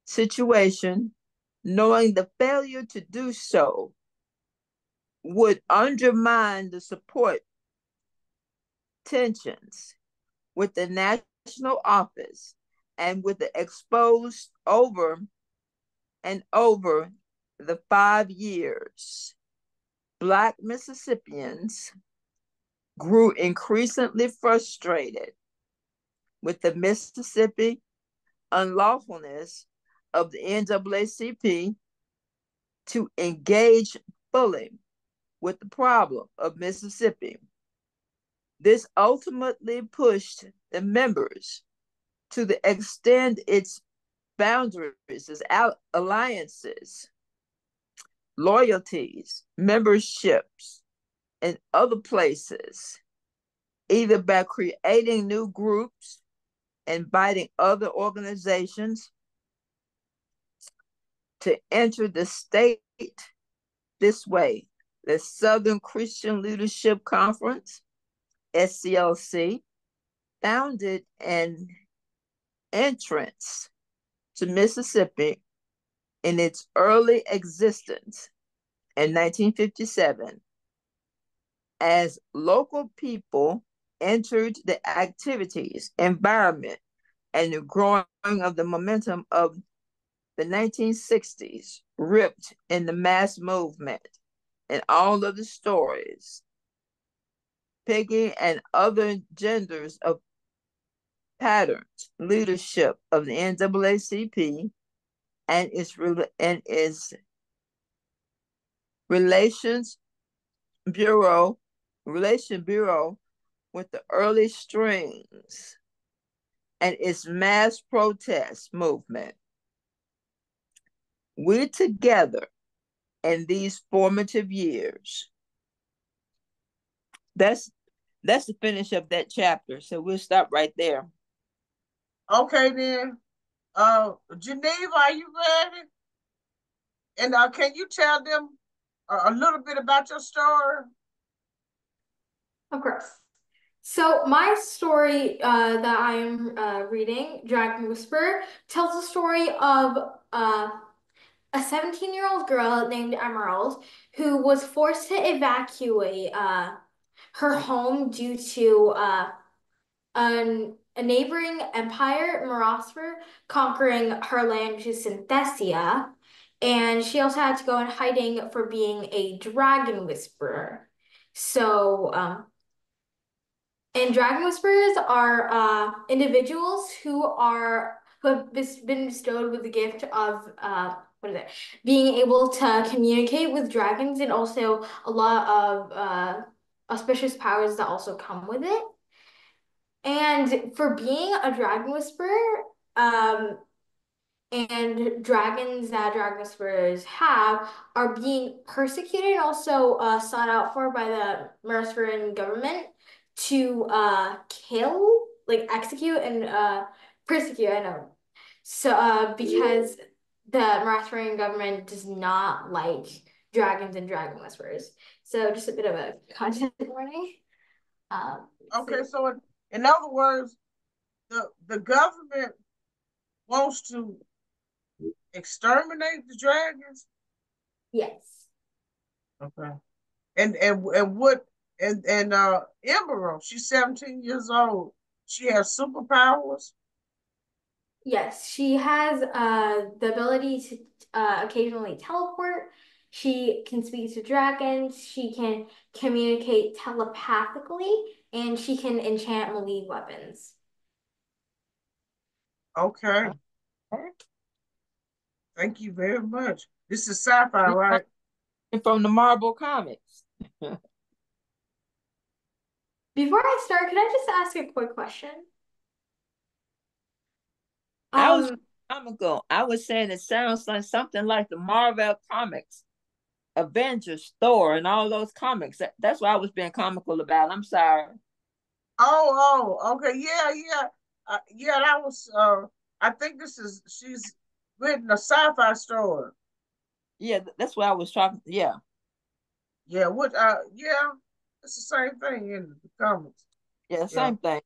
situation, knowing the failure to do so would undermine the support tensions with the national office and with the exposed over and over the 5 years, Black Mississippians grew increasingly frustrated with the Mississippi unlawfulness of the NAACP to engage fully with the problem of Mississippi. This ultimately pushed the members to extend its boundaries as alliances, loyalties, memberships, and other places, either by creating new groups, inviting other organizations to enter the state this way. The Southern Christian Leadership Conference, SCLC, founded an entrance to Mississippi in its early existence in 1957 as local people entered the activities, environment, and the growing of the momentum of the 1960s, ripped in the mass movement and all of the stories, Peggy and other genders of patterns, leadership of the NAACP and its relation bureau with the early strings and its mass protest movement. We together in these formative years. That's the finish of that chapter. So we'll stop right there. Okay then. Geneva, are you ready? And can you tell them a little bit about your story? Of course. So my story that I am reading, Dragon Whisperer, tells the story of a 17-year-old girl named Emerald who was forced to evacuate her home due to a neighboring empire, Marosfer, conquering her land, which is Synthesia. And she also had to go in hiding for being a dragon whisperer. So, and dragon whisperers are individuals who have been bestowed with the gift of what is it? Being able to communicate with dragons, and also a lot of auspicious powers that also come with it. And for being a dragon whisperer, um, and dragons that dragon whisperers have are being persecuted and also sought out for by the Mercian government to kill, like execute and persecute. I know. So because the Mercian government does not like dragons and dragon whisperers. So just a bit of a content warning. Okay, so in other words, the government wants to exterminate the dragons. Yes. Okay. And what and Emerald, she's 17 years old. She has superpowers. Yes, she has the ability to occasionally teleport. She can speak to dragons. She can communicate telepathically, and she can enchant and weave weapons. Okay. Thank you very much. This is sci-fi, right? From the Marvel comics. Before I start, can I just ask a quick question? I was comical. I was saying it sounds like something like the Marvel comics, Avengers, Thor, and all those comics. That's what I was being comical about. I'm sorry. Okay, yeah. That was. I think she's written a sci-fi story. Yeah, that's what I was talking. Yeah. Yeah, yeah, it's the same thing in the comics. Yeah, same thing.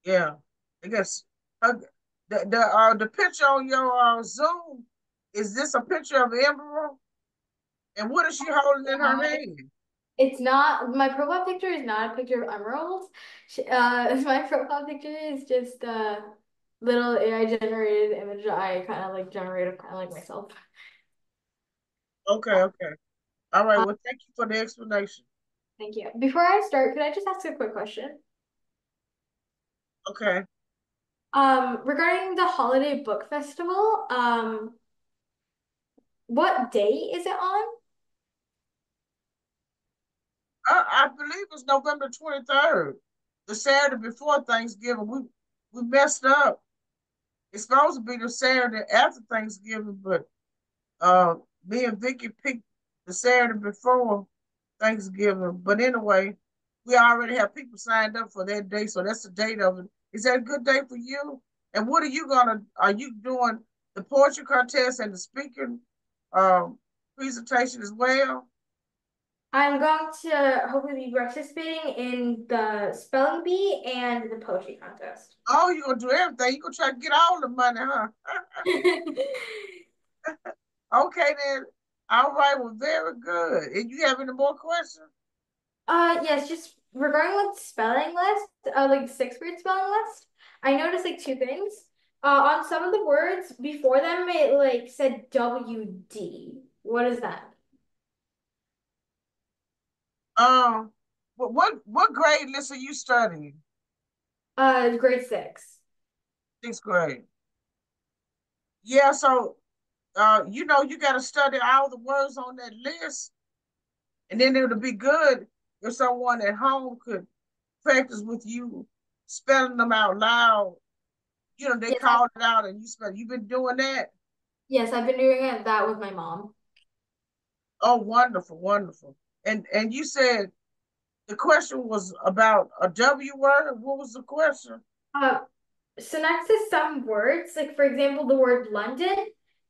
Yeah, I guess the picture on your Zoom, is this a picture of Emerald? And what is she holding in her hand? It's not, my profile picture is not a picture of emeralds. My profile picture is just a little AI generated image that I kind of like generated kind of like myself. Okay. All right. Well, thank you for the explanation. Thank you. Before I start, could I just ask a quick question? Okay. Regarding the holiday book festival, what day is it on? I believe it's November 23rd, the Saturday before Thanksgiving. We messed up. It's supposed to be the Saturday after Thanksgiving, but me and Vicky picked the Saturday before Thanksgiving. But anyway, we already have people signed up for that day, so that's the date of it. Is that a good day for you? And what are you doing the poetry contest and the speaking presentation as well? I'm going to hopefully be participating in the spelling bee and the poetry contest. Oh, you're gonna do everything. You're gonna try to get all the money, huh? Okay then. All right, well, very good. And you have any more questions? Yes, just regarding like spelling list, like sixth grade spelling list, I noticed like two things. On some of the words before them, it like said WD. What is that? Um, what grade list are you studying? Grade six. Sixth grade. Yeah, so you know, you got to study all the words on that list, and then it would be good if someone at home could practice with you spelling them out loud. You know, they Yes, called it out and you spell. You've been doing that. yes, I've been doing that with my mom. Oh, wonderful, wonderful. And you said the question was about a W word. What was the question? Uh, so next to some words, like for example, the word London,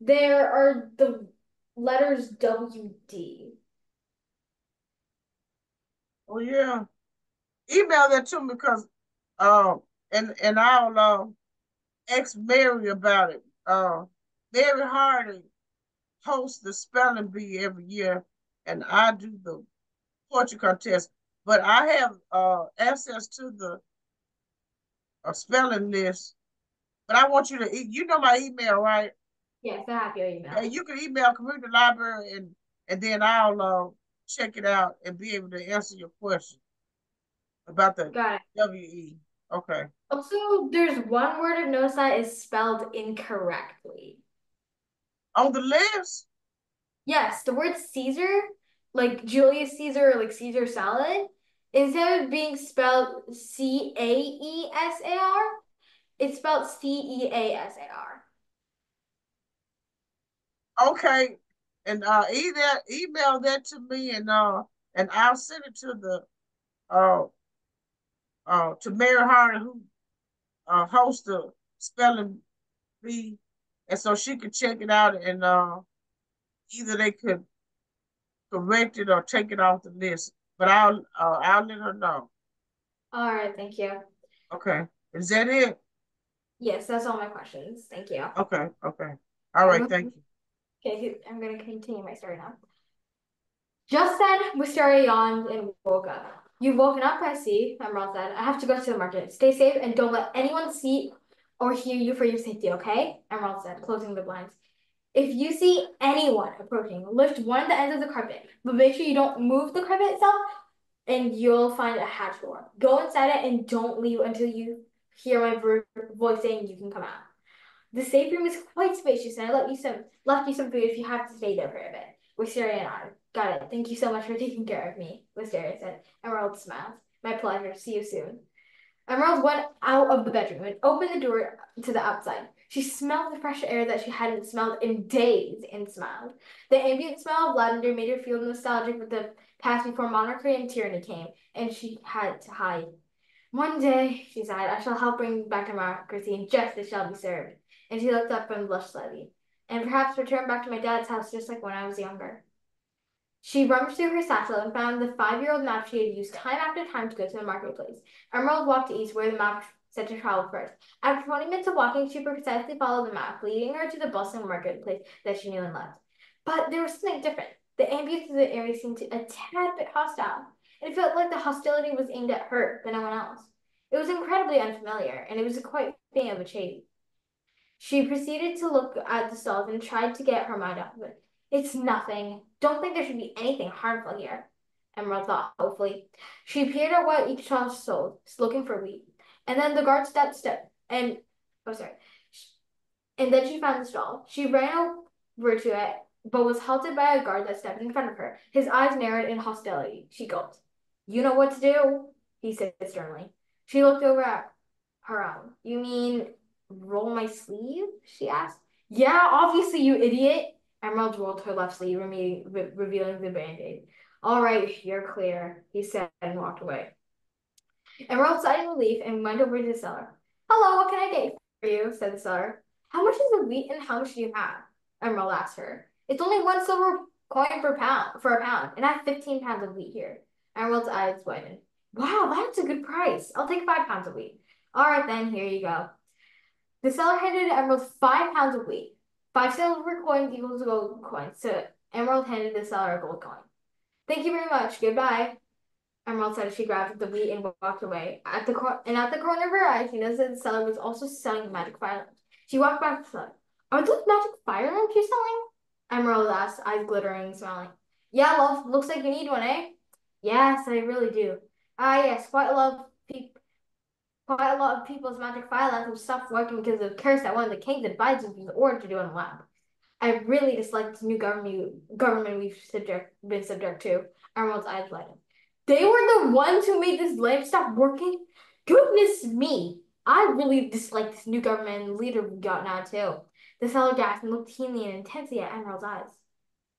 there are the letters WD. Oh yeah. Email that to me because and I'll ask Mary about it. Mary Hardy hosts the spelling bee every year, and I do the poetry contest. But I have access to a spelling list. But I want you to, you know my email, right? Yes, I have your email. And you can email community library and then I'll check it out and be able to answer your question about the Got it. WE. Okay. Also, there's one word of notice that is spelled incorrectly. On the list? Yes, the word Caesar, like Julius Caesar, like Caesar salad, instead of being spelled Caesar, it's spelled Ceasar. Okay. And email that to me and I'll send it to the to Mary Harder who hosts the spelling bee, and so she could check it out and either they could correct it or take it off the list. But I'll let her know. All right, thank you. Okay, is that it? Yes, that's all my questions. Thank you. Okay, okay. All right, thank you. Okay, I'm gonna continue my story now. Just then, Wisteria yawned and woke up. You've woken up, I see, Emerald said. I have to go to the market. Stay safe and don't let anyone see or hear you for your safety, okay? Emerald said, closing the blinds. If you see anyone approaching, lift one of the ends of the carpet, but make sure you don't move the carpet itself, and you'll find a hatch door. Go inside it and don't leave until you hear my voice saying you can come out. The safe room is quite spacious, and I left you some food if you have to stay there for a bit. Wisteria nodded. Got it. Thank you so much for taking care of me, Wisteria said. Emerald smiled. My pleasure. See you soon. Emerald went out of the bedroom and opened the door to the outside. She smelled the fresh air that she hadn't smelled in days and smiled. The ambient smell of lavender made her feel nostalgic with the past before monarchy and tyranny came, and she had to hide. One day, she sighed, I shall help bring back democracy, and justice shall be served. And she looked up and blushed slightly. And perhaps return back to my dad's house just like when I was younger. She rummaged through her satchel and found the 5-year-old map she had used time after time to go to the marketplace. Emerald walked east where the map said to travel first. After 20 minutes of walking, she precisely followed the map, leading her to the bustling marketplace that she knew and loved. But there was something different. The ambience of the area seemed a tad bit hostile. It felt like the hostility was aimed at her, but no one else. It was incredibly unfamiliar, and it was quite thing of a change. She proceeded to look at the stalls and tried to get her mind off of it. It's nothing. Don't think there should be anything harmful here, Emerald thought hopefully. She peered at what each stall sold, looking for wheat. And then the guard and then she found the stall. She ran over to it, but was halted by a guard that stepped in front of her. His eyes narrowed in hostility. She gulped. You know what to do, he said sternly. She looked over at her own. You mean roll my sleeve? She asked. Yeah, obviously, you idiot. Emerald rolled her left sleeve, revealing the band-aid. All right, you're clear, he said and walked away. Emerald sighed in relief and went over to the seller. Hello, what can I get for you? Said the seller. How much is the wheat and how much do you have? Emerald asked her. It's only 1 silver coin for a pound, and I have 15 pounds of wheat here. Emerald's eyes widened. Wow, that's a good price. I'll take 5 pounds of wheat. All right, then, here you go. The seller handed Emerald 5 pounds of wheat. 5 silver coins equals a gold coin, so Emerald handed the seller a gold coin. Thank you very much. Goodbye. Emerald said as she grabbed the wheat and walked away. At the corner of her eye, she noticed that the seller was also selling magic fire lamps. She walked back to the seller. Are those magic fire lamps you're selling? Emerald asked, eyes glittering and smiling. Yeah, love. Looks like you need one, eh? Yes, I really do. Ah, yes. Quite a lot of people's magic fire lamps have stopped working because of the curse that one of the king's advisors was ordered to do on the lab. I really dislike this new government we've been subject to. Emerald's eyes lightened. They were the ones who made this lamp stop working? Goodness me. I really dislike this new government leader we got now, too. The seller gasped and looked keenly and intensely at Emerald's eyes.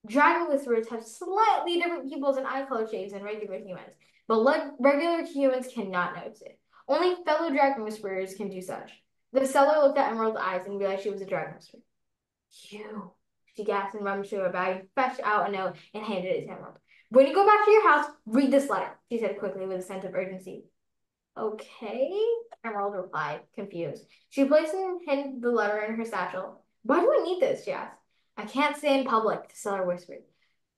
Dragon whisperers have slightly different pupils and eye color shades than regular humans, but regular humans cannot notice it. Only fellow dragon whisperers can do such. The seller looked at Emerald's eyes and realized she was a dragon whisperer. You, she gasped and rummaged through her bag, fetched out a note, and handed it to Emerald. When you go back to your house, read this letter, she said quickly with a sense of urgency. Okay, Emerald replied, confused. She placed and hid the letter in her satchel. Why do I need this? She asked. I can't stay in public, the seller whispered.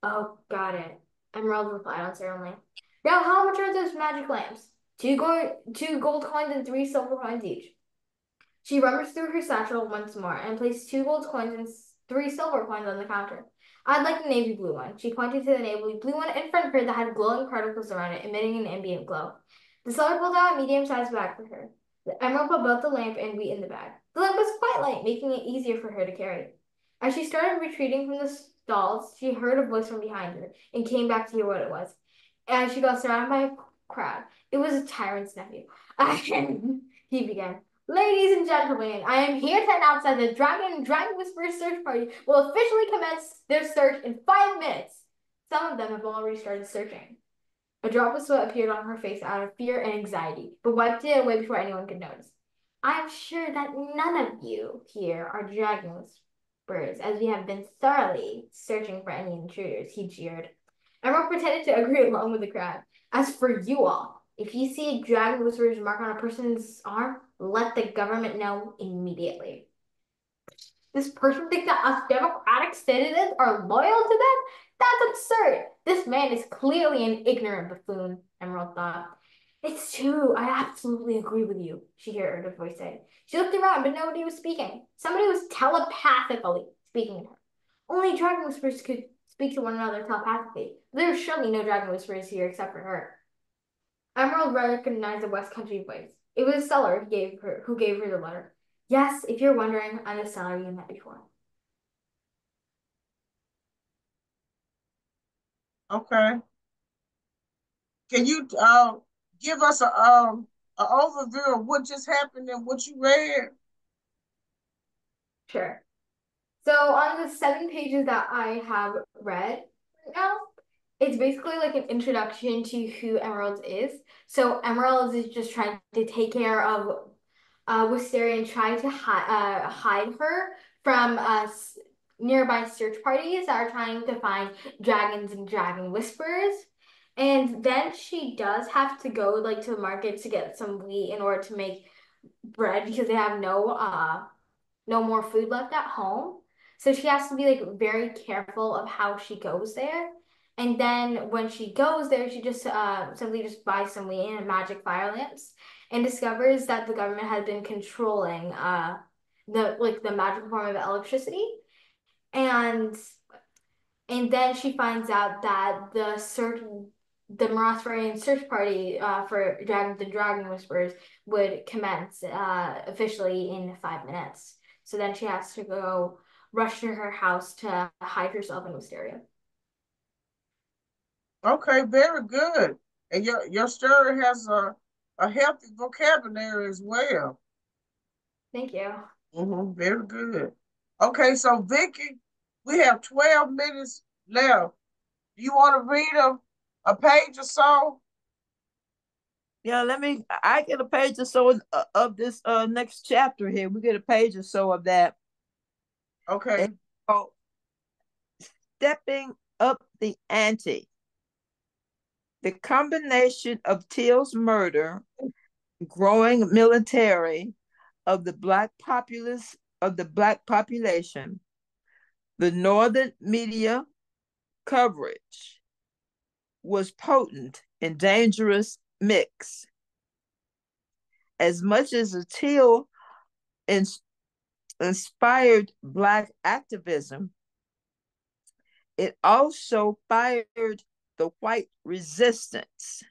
Oh, got it, Emerald replied uncertainly. Now, how much are those magic lamps? two gold coins and 3 silver coins each. She rummaged through her satchel once more and placed 2 gold coins and 3 silver coins on the counter. I'd like the navy blue one. She pointed to the navy blue one in front of her that had glowing particles around it, emitting an ambient glow. The seller pulled out a medium-sized bag for her. The emerald put both the lamp and wheat in the bag. The lamp was quite light, making it easier for her to carry. As she started retreating from the stalls, she heard a voice from behind her and came back to hear what it was. As she got surrounded by a crowd, it was a tyrant's nephew. He began. Ladies and gentlemen, I am here to announce that the Dragon Whisperer search party will officially commence their search in 5 minutes. Some of them have already started searching. A drop of sweat appeared on her face out of fear and anxiety, but wiped it away before anyone could notice. I am sure that none of you here are Dragon Whisperers, as we have been thoroughly searching for any intruders, he jeered. Emerald pretended to agree along with the crowd. As for you all, if you see a Dragon Whisperer's mark on a person's arm, let the government know immediately. This person thinks that us democratic citizens are loyal to them? That's absurd. This man is clearly an ignorant buffoon, Emerald thought. It's true. I absolutely agree with you, she heard a voice say. She looked around, but nobody was speaking. Somebody was telepathically speaking to her. Only Dragon Whisperers could speak to one another telepathically. There are surely no Dragon Whisperers here except for her. Emerald recognized the West Country voice. It was a seller who gave her the letter. Yes, if you're wondering, I'm the seller you met before. Okay. Can you give us a an overview of what just happened and what you read? Sure. So on the 7 pages that I have read right now, it's basically like an introduction to who Emerald is. So Emerald is just trying to take care of Wisteria and try to hide her from nearby search parties that are trying to find dragons and dragon whisperers. And then she does have to go like to the market to get some wheat in order to make bread because they have no more food left at home. So she has to be like very careful of how she goes there. And then when she goes there, she just simply just buys some wheat and magic fire lamps and discovers that the government has been controlling the magical form of electricity. And then she finds out that the Morathorian search party for the Dragon Whisperers would commence officially in 5 minutes. So then she has to go rush to her house to hide herself in Wisteria. Okay, very good. And your story has a healthy vocabulary as well. Thank you. Very good. Okay, so Vicky, we have 12 minutes left. Do you want to read a page or so? Yeah, I get a page or so of this next chapter here. We get a page or so of that. Okay. And, stepping up the ante. The combination of Teal's murder, growing military of the black population, the northern media coverage was potent and dangerous mix. As much as the Teal inspired black activism, it also fired the white resistance.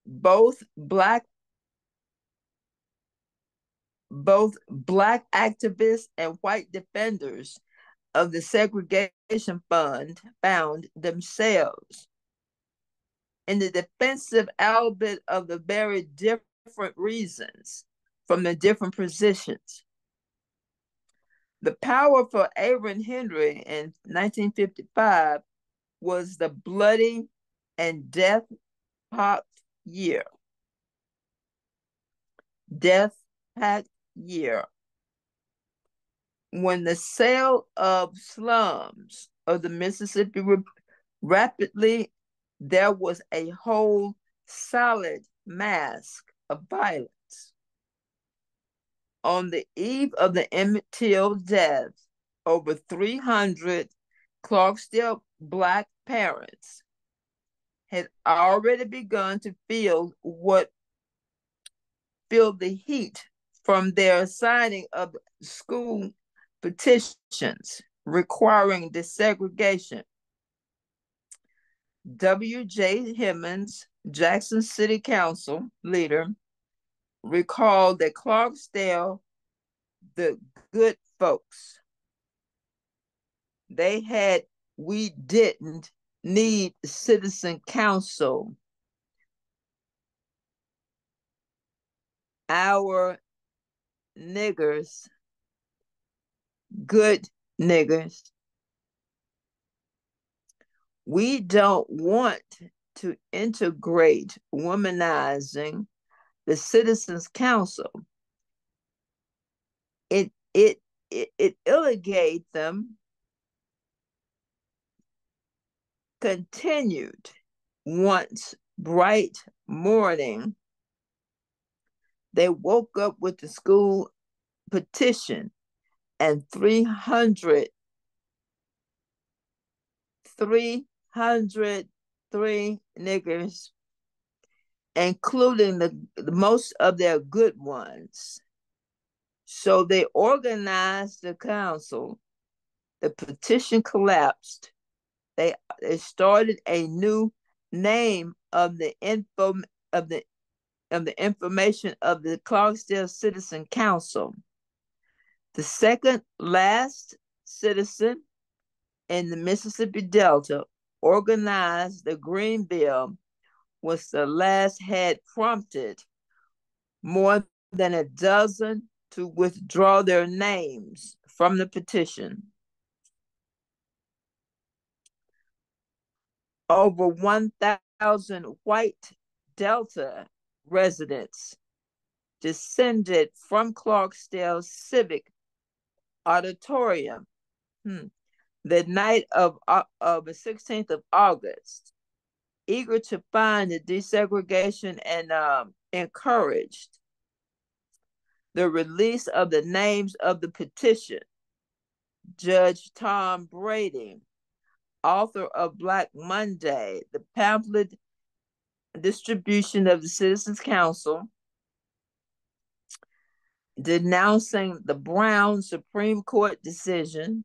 Both black activists and white defenders of the segregation fund found themselves in the defensive albeit of the very different reasons from the different positions. The power for Aaron Henry in 1955 was the bloody and death-packed year. Death-packed year. When the sale of slums of the Mississippi rapidly, there was a whole solid mask of violence. On the eve of the Emmett Till death, over 300 Clarksdale Black parents had already begun to feel what feel the heat from their signing of school petitions requiring desegregation. W.J. Hemmons, Jackson City Council leader, recalled that Clarksdale, the good folks, we didn't need citizen council. Our niggers, good niggers, we don't want to integrate womanizing the Citizens Council. It irrigate them. Continued once bright morning, they woke up with the school petition and 303 niggers, including the most of their good ones. So they organized the council. The petition collapsed. They started a new name of the information of the Clarksdale Citizen Council. The second last citizen in the Mississippi Delta organized the Greenville was the last had prompted more than a dozen to withdraw their names from the petition. Over 1,000 white Delta residents descended from Clarksdale Civic Auditorium the night of the 16th of August, eager to find the desegregation and encouraged the release of the names of the petition. Judge Tom Brady, author of Black Monday, the pamphlet distribution of the Citizens Council, denouncing the Brown Supreme Court decision,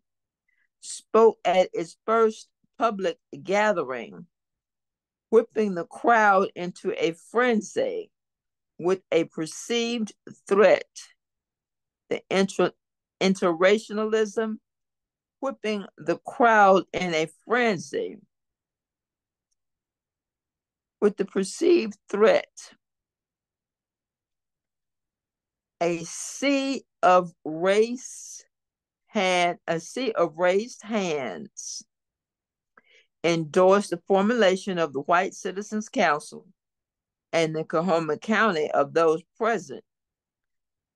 spoke at its first public gathering, whipping the crowd into a frenzy with a perceived threat. The interracialism, whipping the crowd in a frenzy with the perceived threat. A sea of raised hands endorsed the formulation of the White Citizens Council and the Coahoma County. Of those present,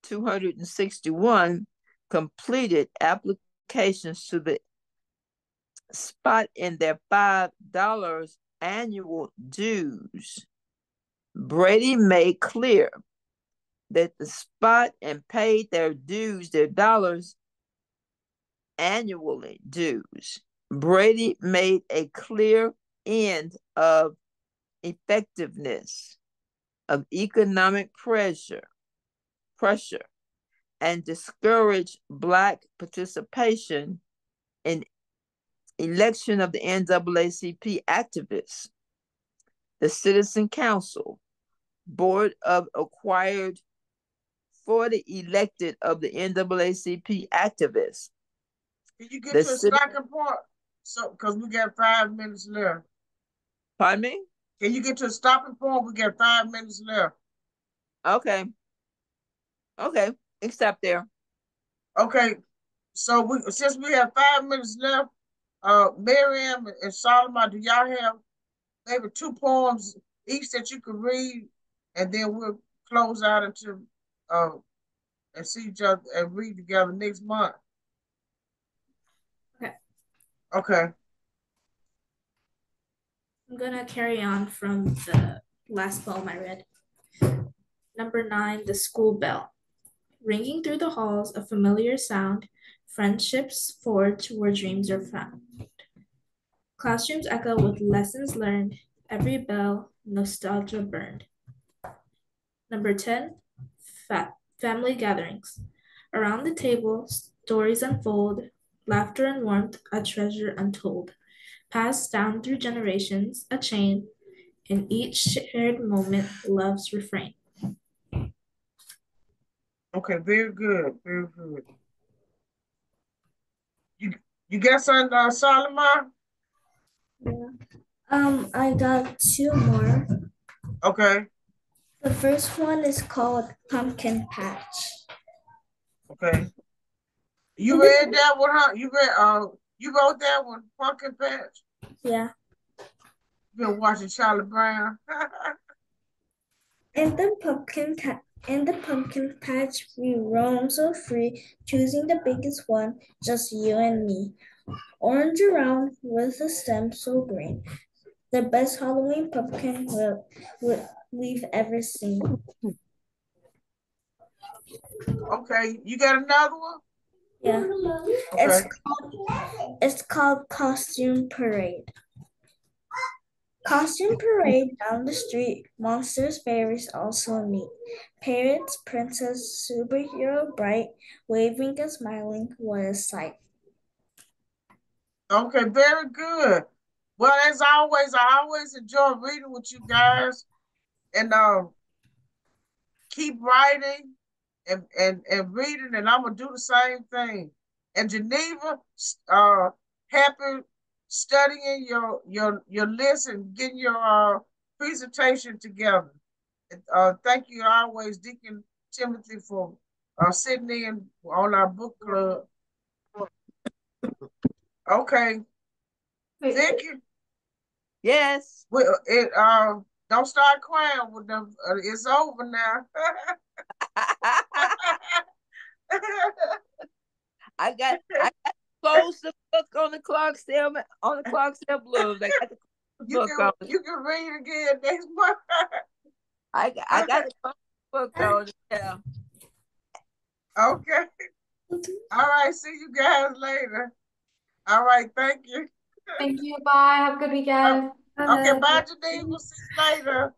261 completed applications to the spot in their $5 annual dues. Brady made clear that the spot and paid their dues, their dollars annually dues. Brady made a clear end of effectiveness of economic pressure and discouraged Black participation in election of the NAACP activists. The Citizen Council Board of acquired 40 elected of the NAACP activists. Can you get to a stopping point? So, because we got 5 minutes left. Pardon me? Can you get to a stopping point? We got 5 minutes left. Okay. Okay, stop there. Okay, so since we have 5 minutes left, Miriam and Solomon, do y'all have maybe 2 poems each that you could read, and then we'll close out into and see each other and read together next month? Okay. Okay. I'm gonna carry on from the last poem I read. Number 9, The School Bell. Ringing through the halls, a familiar sound, friendships forged where dreams are found. Classrooms echo with lessons learned, every bell, nostalgia burned. Number 10, family gatherings. Around the table, stories unfold, laughter and warmth, a treasure untold, passed down through generations, a chain, in each shared moment, love's refrain. Okay, very good, very good. You got something, Solomon? Yeah. I got two more. Okay, The first one is called Pumpkin Patch. okay. You read that one, huh? You wrote that one, Pumpkin Patch. Yeah. You been watching Charlie Brown. In the pumpkin patch, we roam so free, choosing the biggest one, just you and me. Orange around with a stem so green, the best Halloween pumpkin we've ever seen. Okay, you got another one? Yeah, Okay. it's called Costume Parade. Costume parade down the street, monsters, fairies also meet. Parrots, princess, superhero bright, waving and smiling, what a sight. Okay, very good. Well, as always, I always enjoy reading with you guys, and keep writing and reading, and I'm gonna do the same thing. And Geneva, happy studying your list and getting your presentation together. Thank you always, Deacon Timothy, for sitting in on our book club. Okay, Wait, Vicky, Yes. don't start crying with them. It's over now. I got to close the book on the Clarksdale Blues. I got to close the book on it. You can read again next month. I got to close the book on it. Yeah. Okay. All right. See you guys later. All right. Thank you. thank you. Bye. Have a good weekend. Okay. Bye, Janine. We'll see you later.